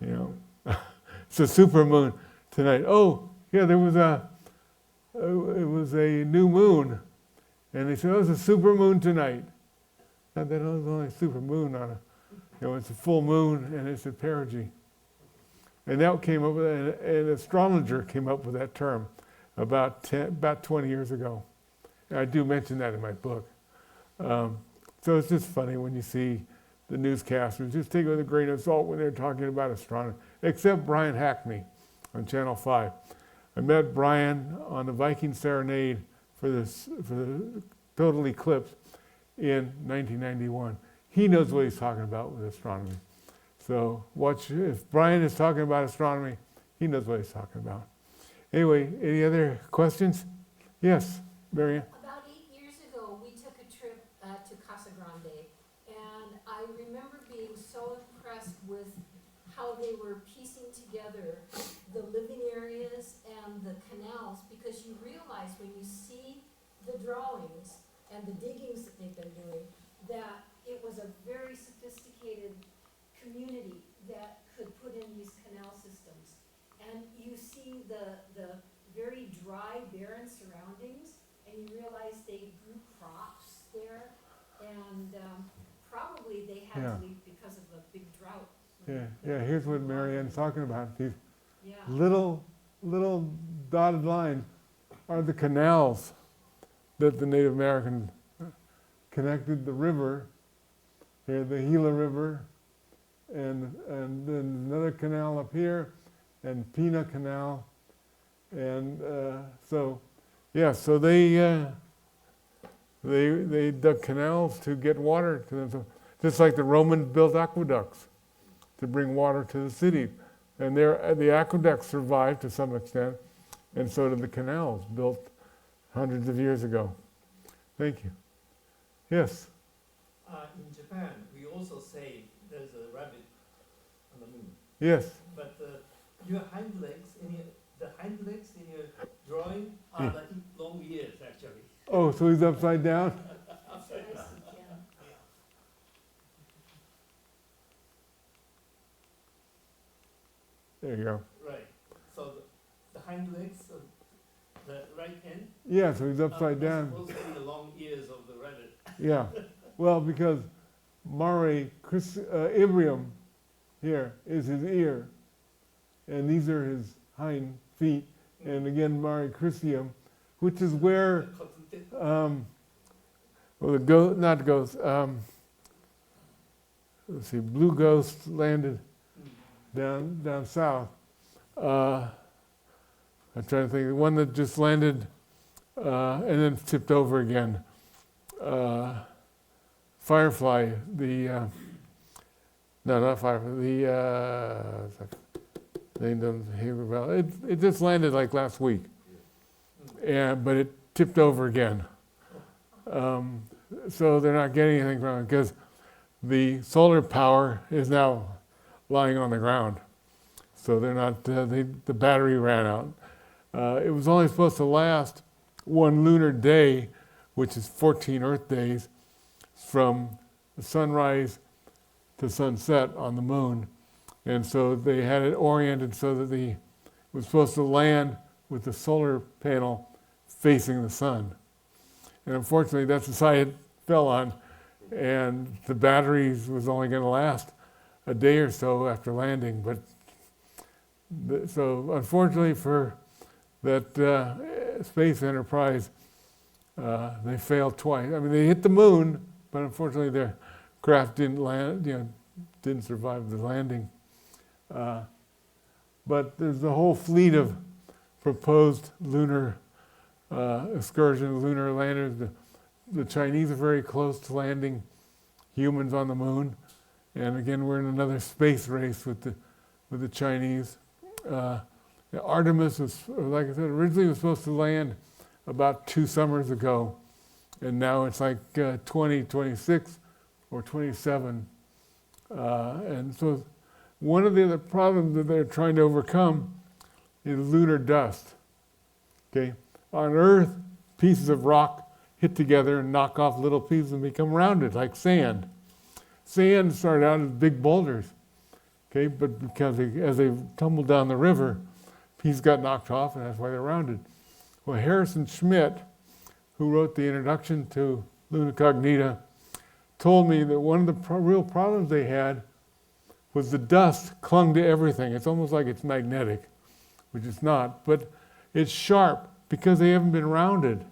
It's a supermoon tonight. Oh, yeah, it was a new moon. And they said, it's a supermoon tonight. And then it was only a supermoon on it's a full moon and it's at perigee. And that came up with, an astrologer came up with that term about 20 years ago. And I do mention that in my book. So it's just funny when you see the newscasters. Just take it with a grain of salt when they're talking about astronomy. Except Brian Hackney on Channel 5. I met Brian on the Viking Serenade for the total eclipse in 1991. He knows what he's talking about with astronomy. So if Brian is talking about astronomy, he knows what he's talking about. Anyway, any other questions? Yes, Marianne? About 8 years ago, we took a trip to Casa Grande, and I remember being so impressed with how they were piecing together the living areas and the canals, because you realize when you see the drawings and the diggings that they've been doing, that it was a very sophisticated community that could put in these canal systems. And you see the very dry, barren surroundings, and you realize they grew crops there, and probably they had to leave because of the big drought. Yeah. Here's what Marianne's talking about. These Yeah. little dotted lines are the canals that the Native Americans connected the river, here, the Gila River, and then another canal up here, and Pina Canal, and so they dug canals to get water to them, so, just like the Romans built aqueducts to bring water to the city, and the aqueducts survived to some extent, and so did the canals built hundreds of years ago. Thank you. Yes. In Japan, we also say there's a rabbit on the moon. Yes. But your hind legs in your drawing are like long ears, actually. Oh, so he's upside down? Upside down. There you go. Right. So the hind legs, the right hand, Yeah, so he's upside are down. supposed to be the long ears of the rabbit. Yeah. Well, because Mare Ibrium here is his ear, and these are his hind feet, and again Mare Crisium, which is where well, not ghost. Let's see, Blue Ghost landed down south. I'm trying to think. The one that just landed and then tipped over again. Firefly. No, not Firefly. They don't hear about it. It just landed like last week, but it tipped over again. So they're not getting anything from it because the solar power is now lying on the ground. So they're not. The battery ran out. It was only supposed to last one lunar day, which is 14 Earth days, from sunrise to sunset on the moon. And so they had it oriented so that it was supposed to land with the solar panel facing the sun. And unfortunately, that's the side it fell on, and the batteries was only going to last a day or so after landing. But so unfortunately for that space enterprise, they failed twice. I mean, they hit the moon, but unfortunately their craft didn't land. Didn't survive the landing. But there's a whole fleet of proposed lunar excursions, lunar landers. The Chinese are very close to landing humans on the moon, and again we're in another space race with the Chinese. Artemis was, like I said, originally was supposed to land about 2 summers ago, and now it's like 2026 or 27. And so one of the other problems that they're trying to overcome is lunar dust. Okay, on Earth, pieces of rock hit together and knock off little pieces and become rounded like sand. Sand started out as big boulders. Okay, but because as they tumbled down the river, pieces got knocked off, and that's why they're rounded. Well, Harrison Schmitt, who wrote the introduction to Luna Cognita, told me that one of the real problems they had was the dust clung to everything. It's almost like it's magnetic, which it's not, but it's sharp because they haven't been rounded.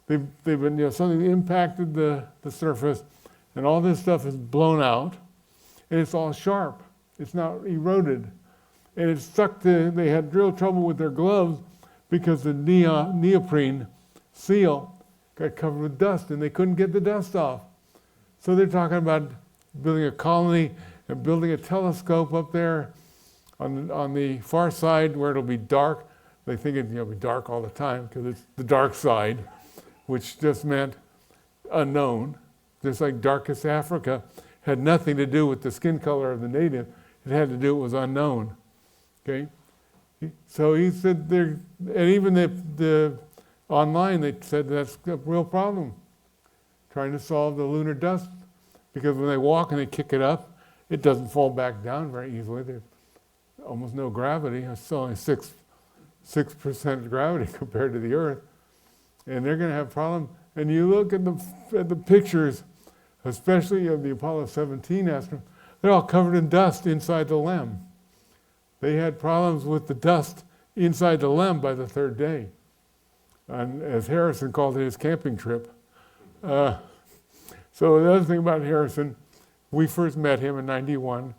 They've been, something impacted the surface, and all this stuff is blown out, and it's all sharp. It's not eroded. And it's stuck to, they had real trouble with their gloves because the neoprene seal got covered with dust, and they couldn't get the dust off. So they're talking about building a colony and building a telescope up there on the far side where it'll be dark. They think it'll be dark all the time because it's the dark side, which just meant unknown. Just like darkest Africa had nothing to do with the skin color of the native. It had to do with unknown. Okay? So he said and even the online they said that's a real problem, trying to solve the lunar dust, because when they walk and they kick it up, it doesn't fall back down very easily. There's almost no gravity. It's only 6% gravity compared to the Earth, and they're going to have problems. And you look at the pictures, especially of the Apollo 17 astronauts, they're all covered in dust inside the LEM. They had problems with the dust inside the LEM by the 3rd day, and as Harrison called it, his camping trip. So the other thing about Harrison, we first met him in '91.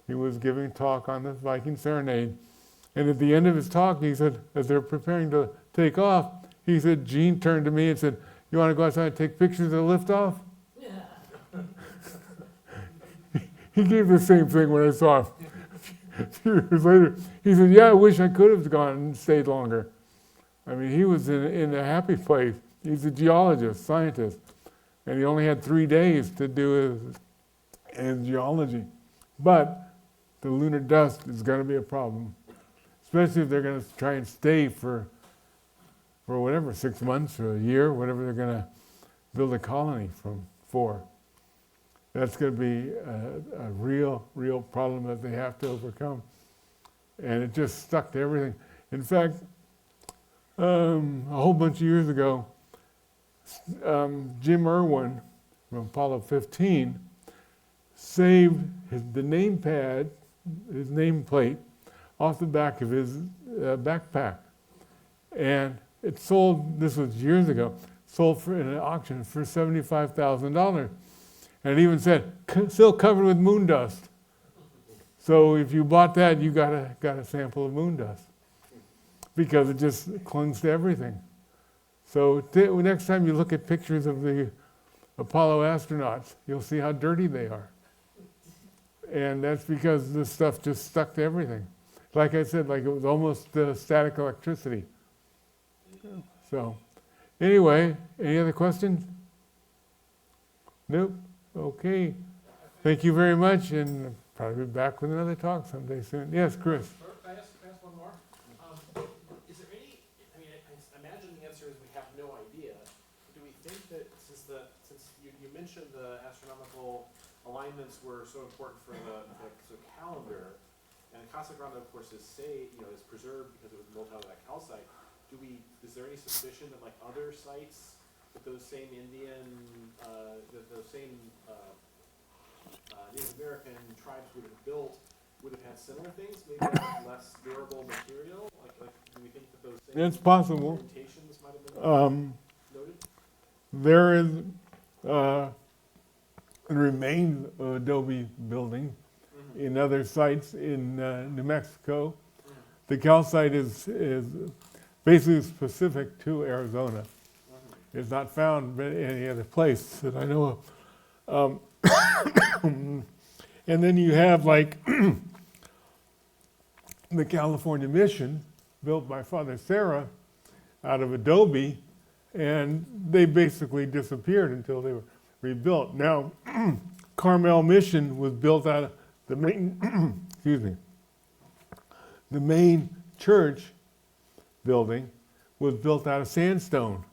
He was giving a talk on the Viking Serenade, and at the end of his talk, he said, as they're preparing to take off, he said, Gene turned to me and said, "You want to go outside and take pictures of the liftoff?" Yeah. He gave the same thing when I saw him a few years later. He said, "Yeah, I wish I could have gone and stayed longer." I mean, he was in a happy place. He's a geologist, scientist, and he only had 3 days to do his geology. But the lunar dust is going to be a problem, especially if they're going to try and stay for whatever, 6 months or a year, whatever they're going to build a colony for. That's going to be a real problem that they have to overcome. And it just stuck to everything. In fact, a whole bunch of years ago, Jim Irwin from Apollo 15 saved the name pad, his nameplate, off the back of his backpack. And it sold, this was years ago, sold for in an auction for $75,000. And it even said, still covered with moon dust. So if you bought that, you got a sample of moon dust because it just clings to everything. So next time you look at pictures of the Apollo astronauts, you'll see how dirty they are. And that's because this stuff just stuck to everything. Like I said, like it was almost static electricity. So anyway, any other questions? Nope. Okay. Thank you very much, and probably be back with another talk someday soon. Yes, Chris. Can I ask one more? Is there any, I mean, I imagine the answer is we have no idea. Do we think that since you mentioned the astronomical alignments were so important for the calendar, and Casa Grande, of course, is preserved because it was built out of that calcite, is there any suspicion that like other sites that those same Native American tribes would have built would have had similar things, maybe with less durable material? Like, do we think that those same It's possible. orientations might have been noted? There is remains adobe building in other sites in New Mexico. The calcite is basically specific to Arizona. It's not found in any other place that I know of. And then you have like the California Mission, built by Father Serra out of adobe, and they basically disappeared until they were rebuilt. Now, Carmel Mission was built out of the main, excuse me, the main church building was built out of sandstone.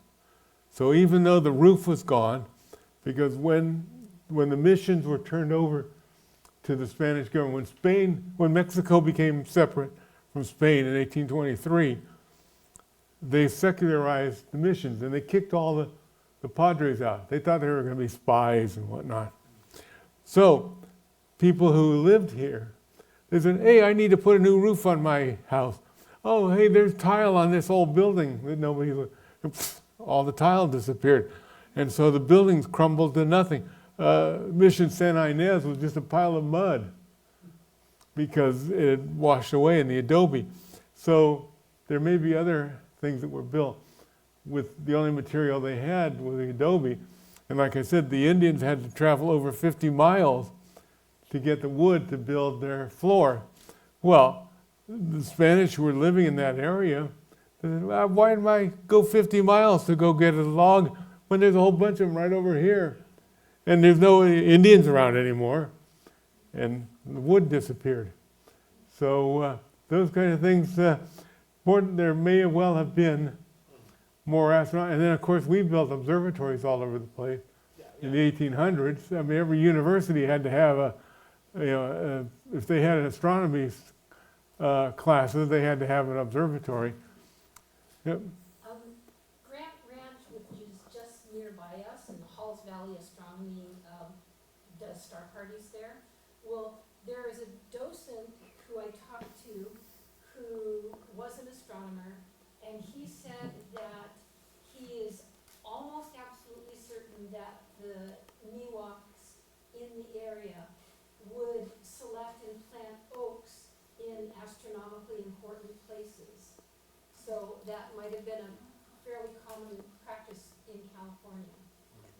So even though the roof was gone, because when the missions were turned over to the Spanish government, when Mexico became separate from Spain in 1823, they secularized the missions and they kicked all the padres out. They thought they were going to be spies and whatnot. So people who lived here, they said, hey, I need to put a new roof on my house. Oh, hey, there's tile on this old building that nobody looked. All the tile disappeared. And so the buildings crumbled to nothing. Mission San Ynez was just a pile of mud because it had washed away in the adobe. So there may be other things that were built with the only material they had was the adobe. And like I said, the Indians had to travel over 50 miles to get the wood to build their floor. Well, the Spanish who were living in that area, they said, well, why did I go 50 miles to go get a log when there's a whole bunch of them right over here? And there's no Indians around anymore. And the wood disappeared. So those kind of things, there may well have been more astronauts. And then, of course, we built observatories all over the place in the 1800s. I mean, every university had to have if they had an astronomy classes, they had to have an observatory. Yep. Grant Ranch, which is just nearby us, and Halls Valley Astronomy does star parties there. Well, there is a docent who I talked to who was an astronomer, and he said that he is almost absolutely certain that the Miwoks in the area would select and plant oaks in astronomically important places. So that might have been a fairly common practice in California.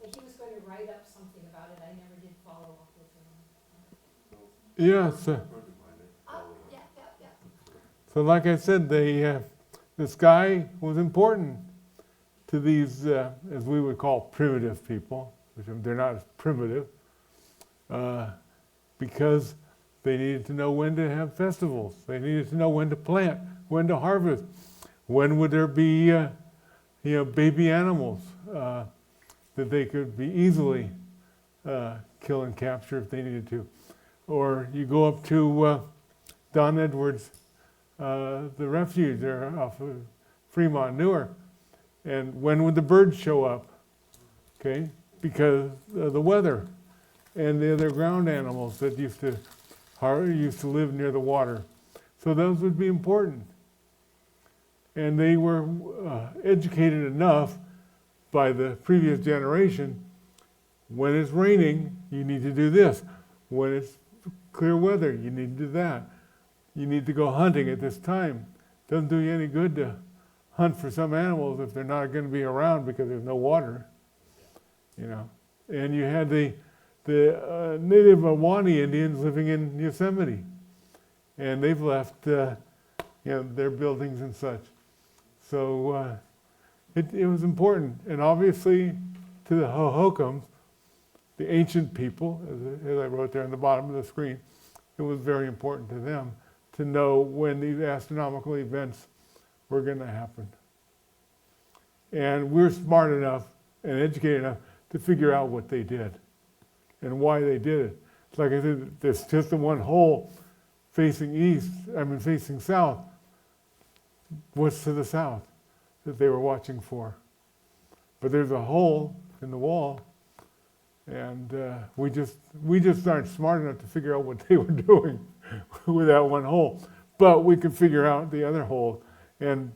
But he was going to write up something about it. I never did follow up with him. Yes. Yeah. So like I said, the sky was important to these, as we would call primitive people, which they're not as primitive, because they needed to know when to have festivals. They needed to know when to plant, when to harvest, when would there be, baby animals that they could be easily kill and capture if they needed to. Or you go up to Don Edwards, the refuge there off of Fremont, Newark, and when would the birds show up? Okay, because of the weather and the other ground animals that used to live near the water. So those would be important. And they were educated enough by the previous generation, when it's raining, you need to do this. When it's clear weather, you need to do that. You need to go hunting at this time. Doesn't do you any good to hunt for some animals if they're not going to be around because there's no water, you know. And you had the native Awane Indians living in Yosemite, and they've left their buildings and such. So it was important, and obviously to the Hohokams, the ancient people, as I wrote there on the bottom of the screen, it was very important to them to know when these astronomical events were going to happen. And we're smart enough and educated enough to figure out what they did and why they did it. Like I said, there's just the one hole facing south. What's to the south that they were watching for? But there's a hole in the wall, and we just aren't smart enough to figure out what they were doing with that one hole. But we can figure out the other hole. And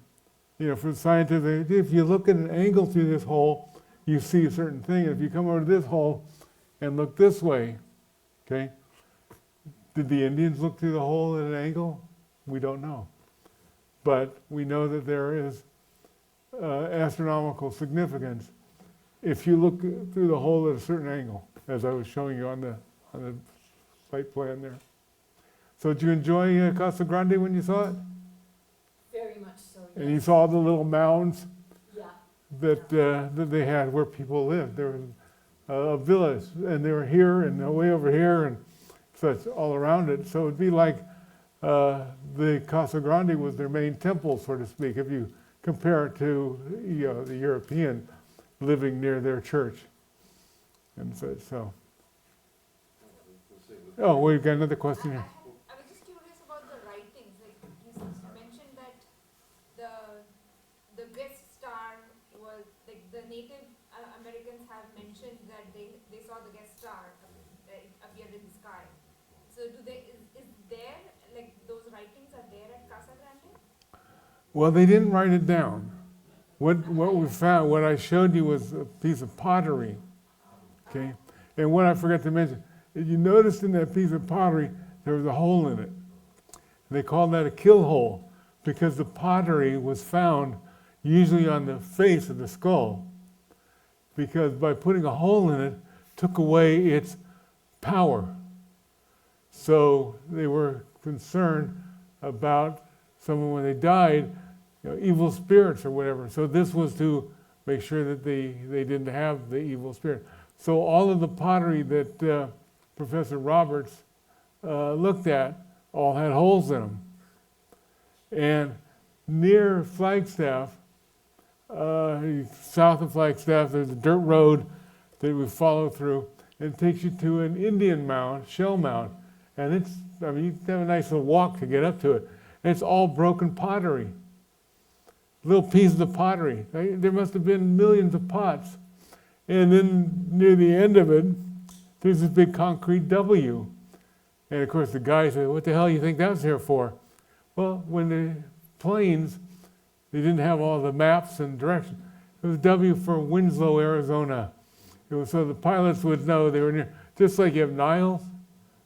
for scientists, if you look at an angle through this hole, you see a certain thing. If you come over to this hole and look this way, okay? Did the Indians look through the hole at an angle? We don't know. But we know that there is astronomical significance if you look through the hole at a certain angle, as I was showing you on the site plan there. So did you enjoy Casa Grande when you saw it? Very much so, yes. And you saw the little mounds Yeah. that they had where people lived. There was a village, and they were here and way over here and such all around it. So it'd be like the Casa Grande was their main temple, so to speak, if you compare it to the European living near their church. And so. Oh, we've got another question here. I was just curious about the writings. Like you mentioned that the guest star was like the Native Americans have mentioned that they saw the guest star appeared in the sky. So is there like those writings are there at Casa Grande? Well, they didn't write it down. What we found, what I showed you was a piece of pottery, okay? And what I forgot to mention, if you noticed in that piece of pottery, there was a hole in it. And they called that a kill hole because the pottery was found usually on the face of the skull, because by putting a hole in it, took away its power. So they were concerned about someone when they died, evil spirits or whatever. So this was to make sure that they didn't have the evil spirit. So all of the pottery that Professor Roberts looked at all had holes in them. And near Flagstaff, south of Flagstaff, there's a dirt road that we follow through, and it takes you to an Indian mound, shell mound. And you have a nice little walk to get up to it. And it's all broken pottery. Little pieces of pottery. There must have been millions of pots. And then near the end of it, there's this big concrete W. And of course the guy said, "What the hell do you think that's here for?" Well, when the planes, they didn't have all the maps and directions. It was W for Winslow, Arizona. It was so the pilots would know they were near. Just like you have Niles,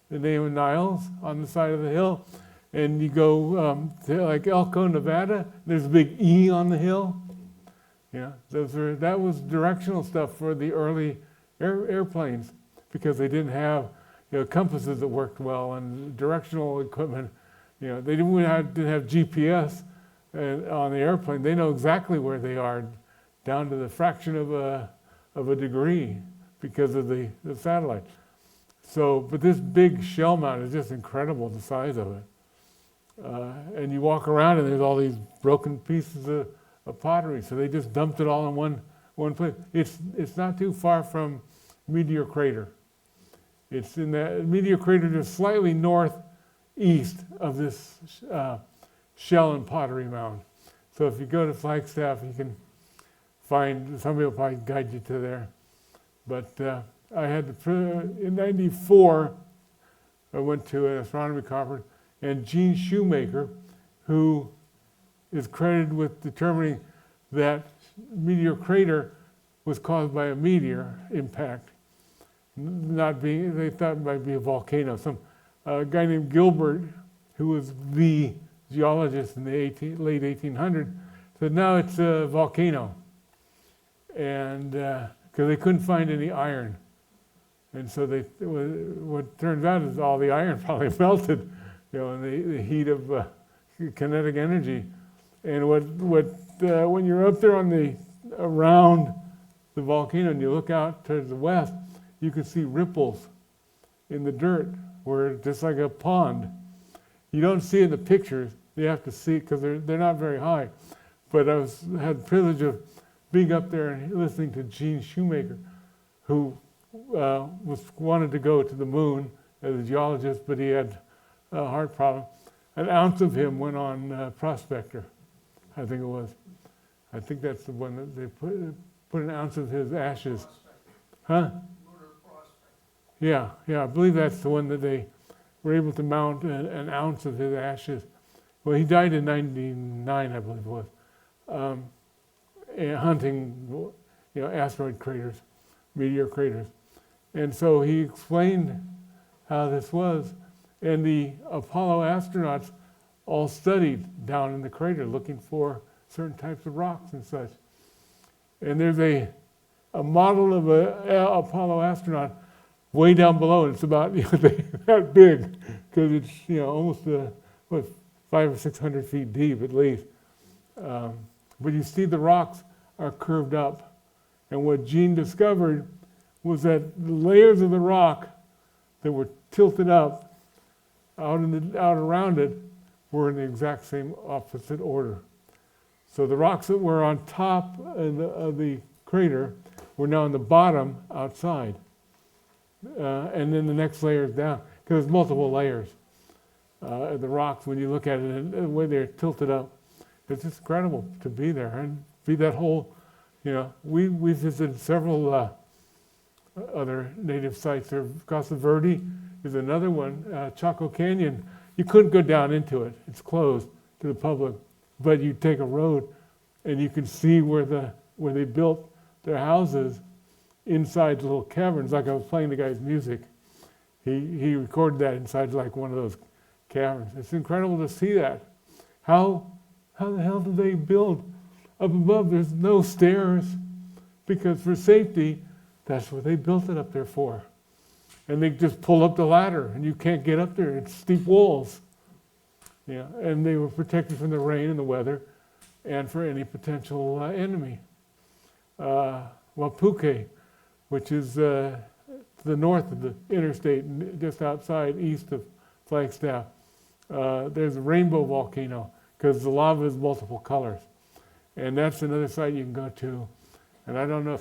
the name of Niles on the side of the hill. And you go to like Elko, Nevada, there's a big E on the hill. That was directional stuff for the early airplanes, because they didn't have compasses that worked well and directional equipment. They didn't have GPS on the airplane. They know exactly where they are, down to the fraction of a degree, because of the satellite. So, but this big shell mount is just incredible, the size of it. And you walk around and there's all these broken pieces of pottery. So they just dumped it all in one place. It's not too far from Meteor Crater. It's in that Meteor Crater just slightly northeast of this shell and pottery mound. So if you go to Flagstaff, you can find, somebody will probably guide you to there. But I had in '94, I went to an astronomy conference, and Gene Shoemaker, who is credited with determining that meteor crater was caused by a meteor impact, not being, they thought it might be a volcano. Some guy named Gilbert, who was the geologist in the late 1800s, said, no, it's a volcano. And because they couldn't find any iron. And so what turns out is all the iron probably melted, in the heat of kinetic energy. And when you're up there around the volcano and you look out towards the west, you can see ripples in the dirt, where just like a pond. You don't see it in the pictures. You have to see it because they're not very high. But I had the privilege of being up there and listening to Gene Shoemaker, who wanted to go to the moon as a geologist, but he had a heart problem. An ounce of him went on Prospector, I think it was. I think that's the one that they put an ounce of his ashes. Huh? Yeah, I believe that's the one that they were able to mount an ounce of his ashes. Well, he died in '99, I believe it was, hunting, asteroid craters, meteor craters. And so he explained how this was. And the Apollo astronauts all studied down in the crater, looking for certain types of rocks and such. And there's a model of an Apollo astronaut way down below, and it's about that big, because it's almost 500 or 600 feet deep at least. But you see the rocks are curved up, and what Gene discovered was that the layers of the rock that were tilted up out around it were in the exact same opposite order. So the rocks that were on top of the crater were now on the bottom outside. And then the next layer is down, because there's multiple layers. The rocks, when you look at it and the way they're tilted up, it's just incredible to be there and be that whole, we visited several other native sites there. Casa Verde is another one. Chaco Canyon, you couldn't go down into it. It's closed to the public, but you take a road and you can see where they built their houses inside little caverns. Like I was playing the guy's music. He recorded that inside like one of those caverns. It's incredible to see that. How the hell did they build up above? There's no stairs, because for safety, that's what they built it up there for. And they just pull up the ladder and you can't get up there. It's steep walls. Yeah, and they were protected from the rain and the weather and for any potential enemy. Wapuke, which is to the north of the interstate, just outside, east of Flagstaff. There's a rainbow volcano, because the lava is multiple colors. And that's another site you can go to. And I don't know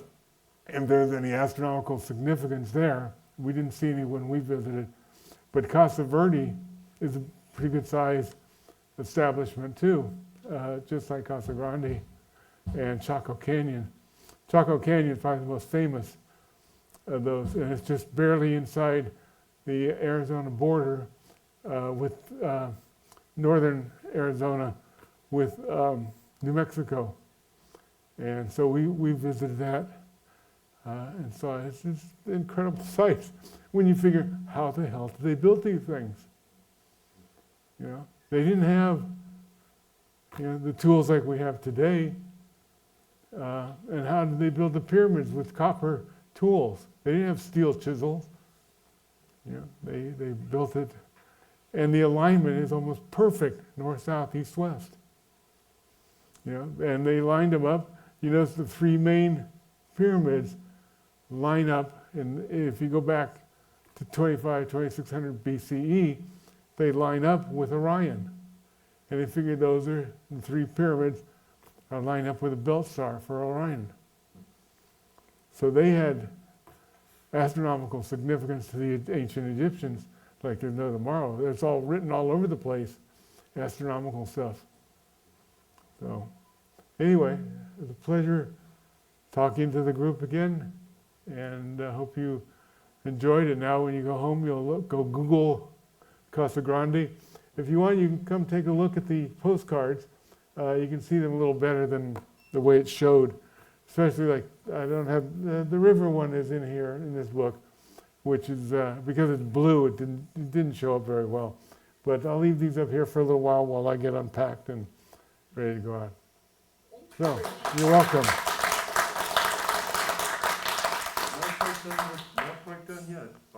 if there's any astronomical significance there. We didn't see any when we visited. But Casa Verde is a pretty good sized establishment too, just like Casa Grande and Chaco Canyon. Chaco Canyon is probably the most famous of those, and it's just barely inside the Arizona border with northern Arizona with New Mexico. And so we visited that and saw it's just incredible sights when you figure, how the hell did they build these things? They didn't have the tools like we have today. And how did they build the pyramids with copper tools? They didn't have steel chisels. They built it, and the alignment is almost perfect, north, south, east, west. And they lined them up. You notice the three main pyramids line up, and if you go back to 2600 BCE, they line up with Orion. And they figured those are the three pyramids are lined up with a belt star for Orion. So they had astronomical significance to the ancient Egyptians like there's no tomorrow. It's all written all over the place, astronomical stuff. So anyway, it was a pleasure talking to the group again, and I hope you enjoyed it. Now when you go home, you'll go Google Casa Grande. If you want, you can come take a look at the postcards. you can see them a little better than the way it showed. Especially like, I don't have, the river one is in here in this book, which is, because it's blue, it didn't show up very well. But I'll leave these up here for a little while I get unpacked and ready to go out. So, you're welcome. No question.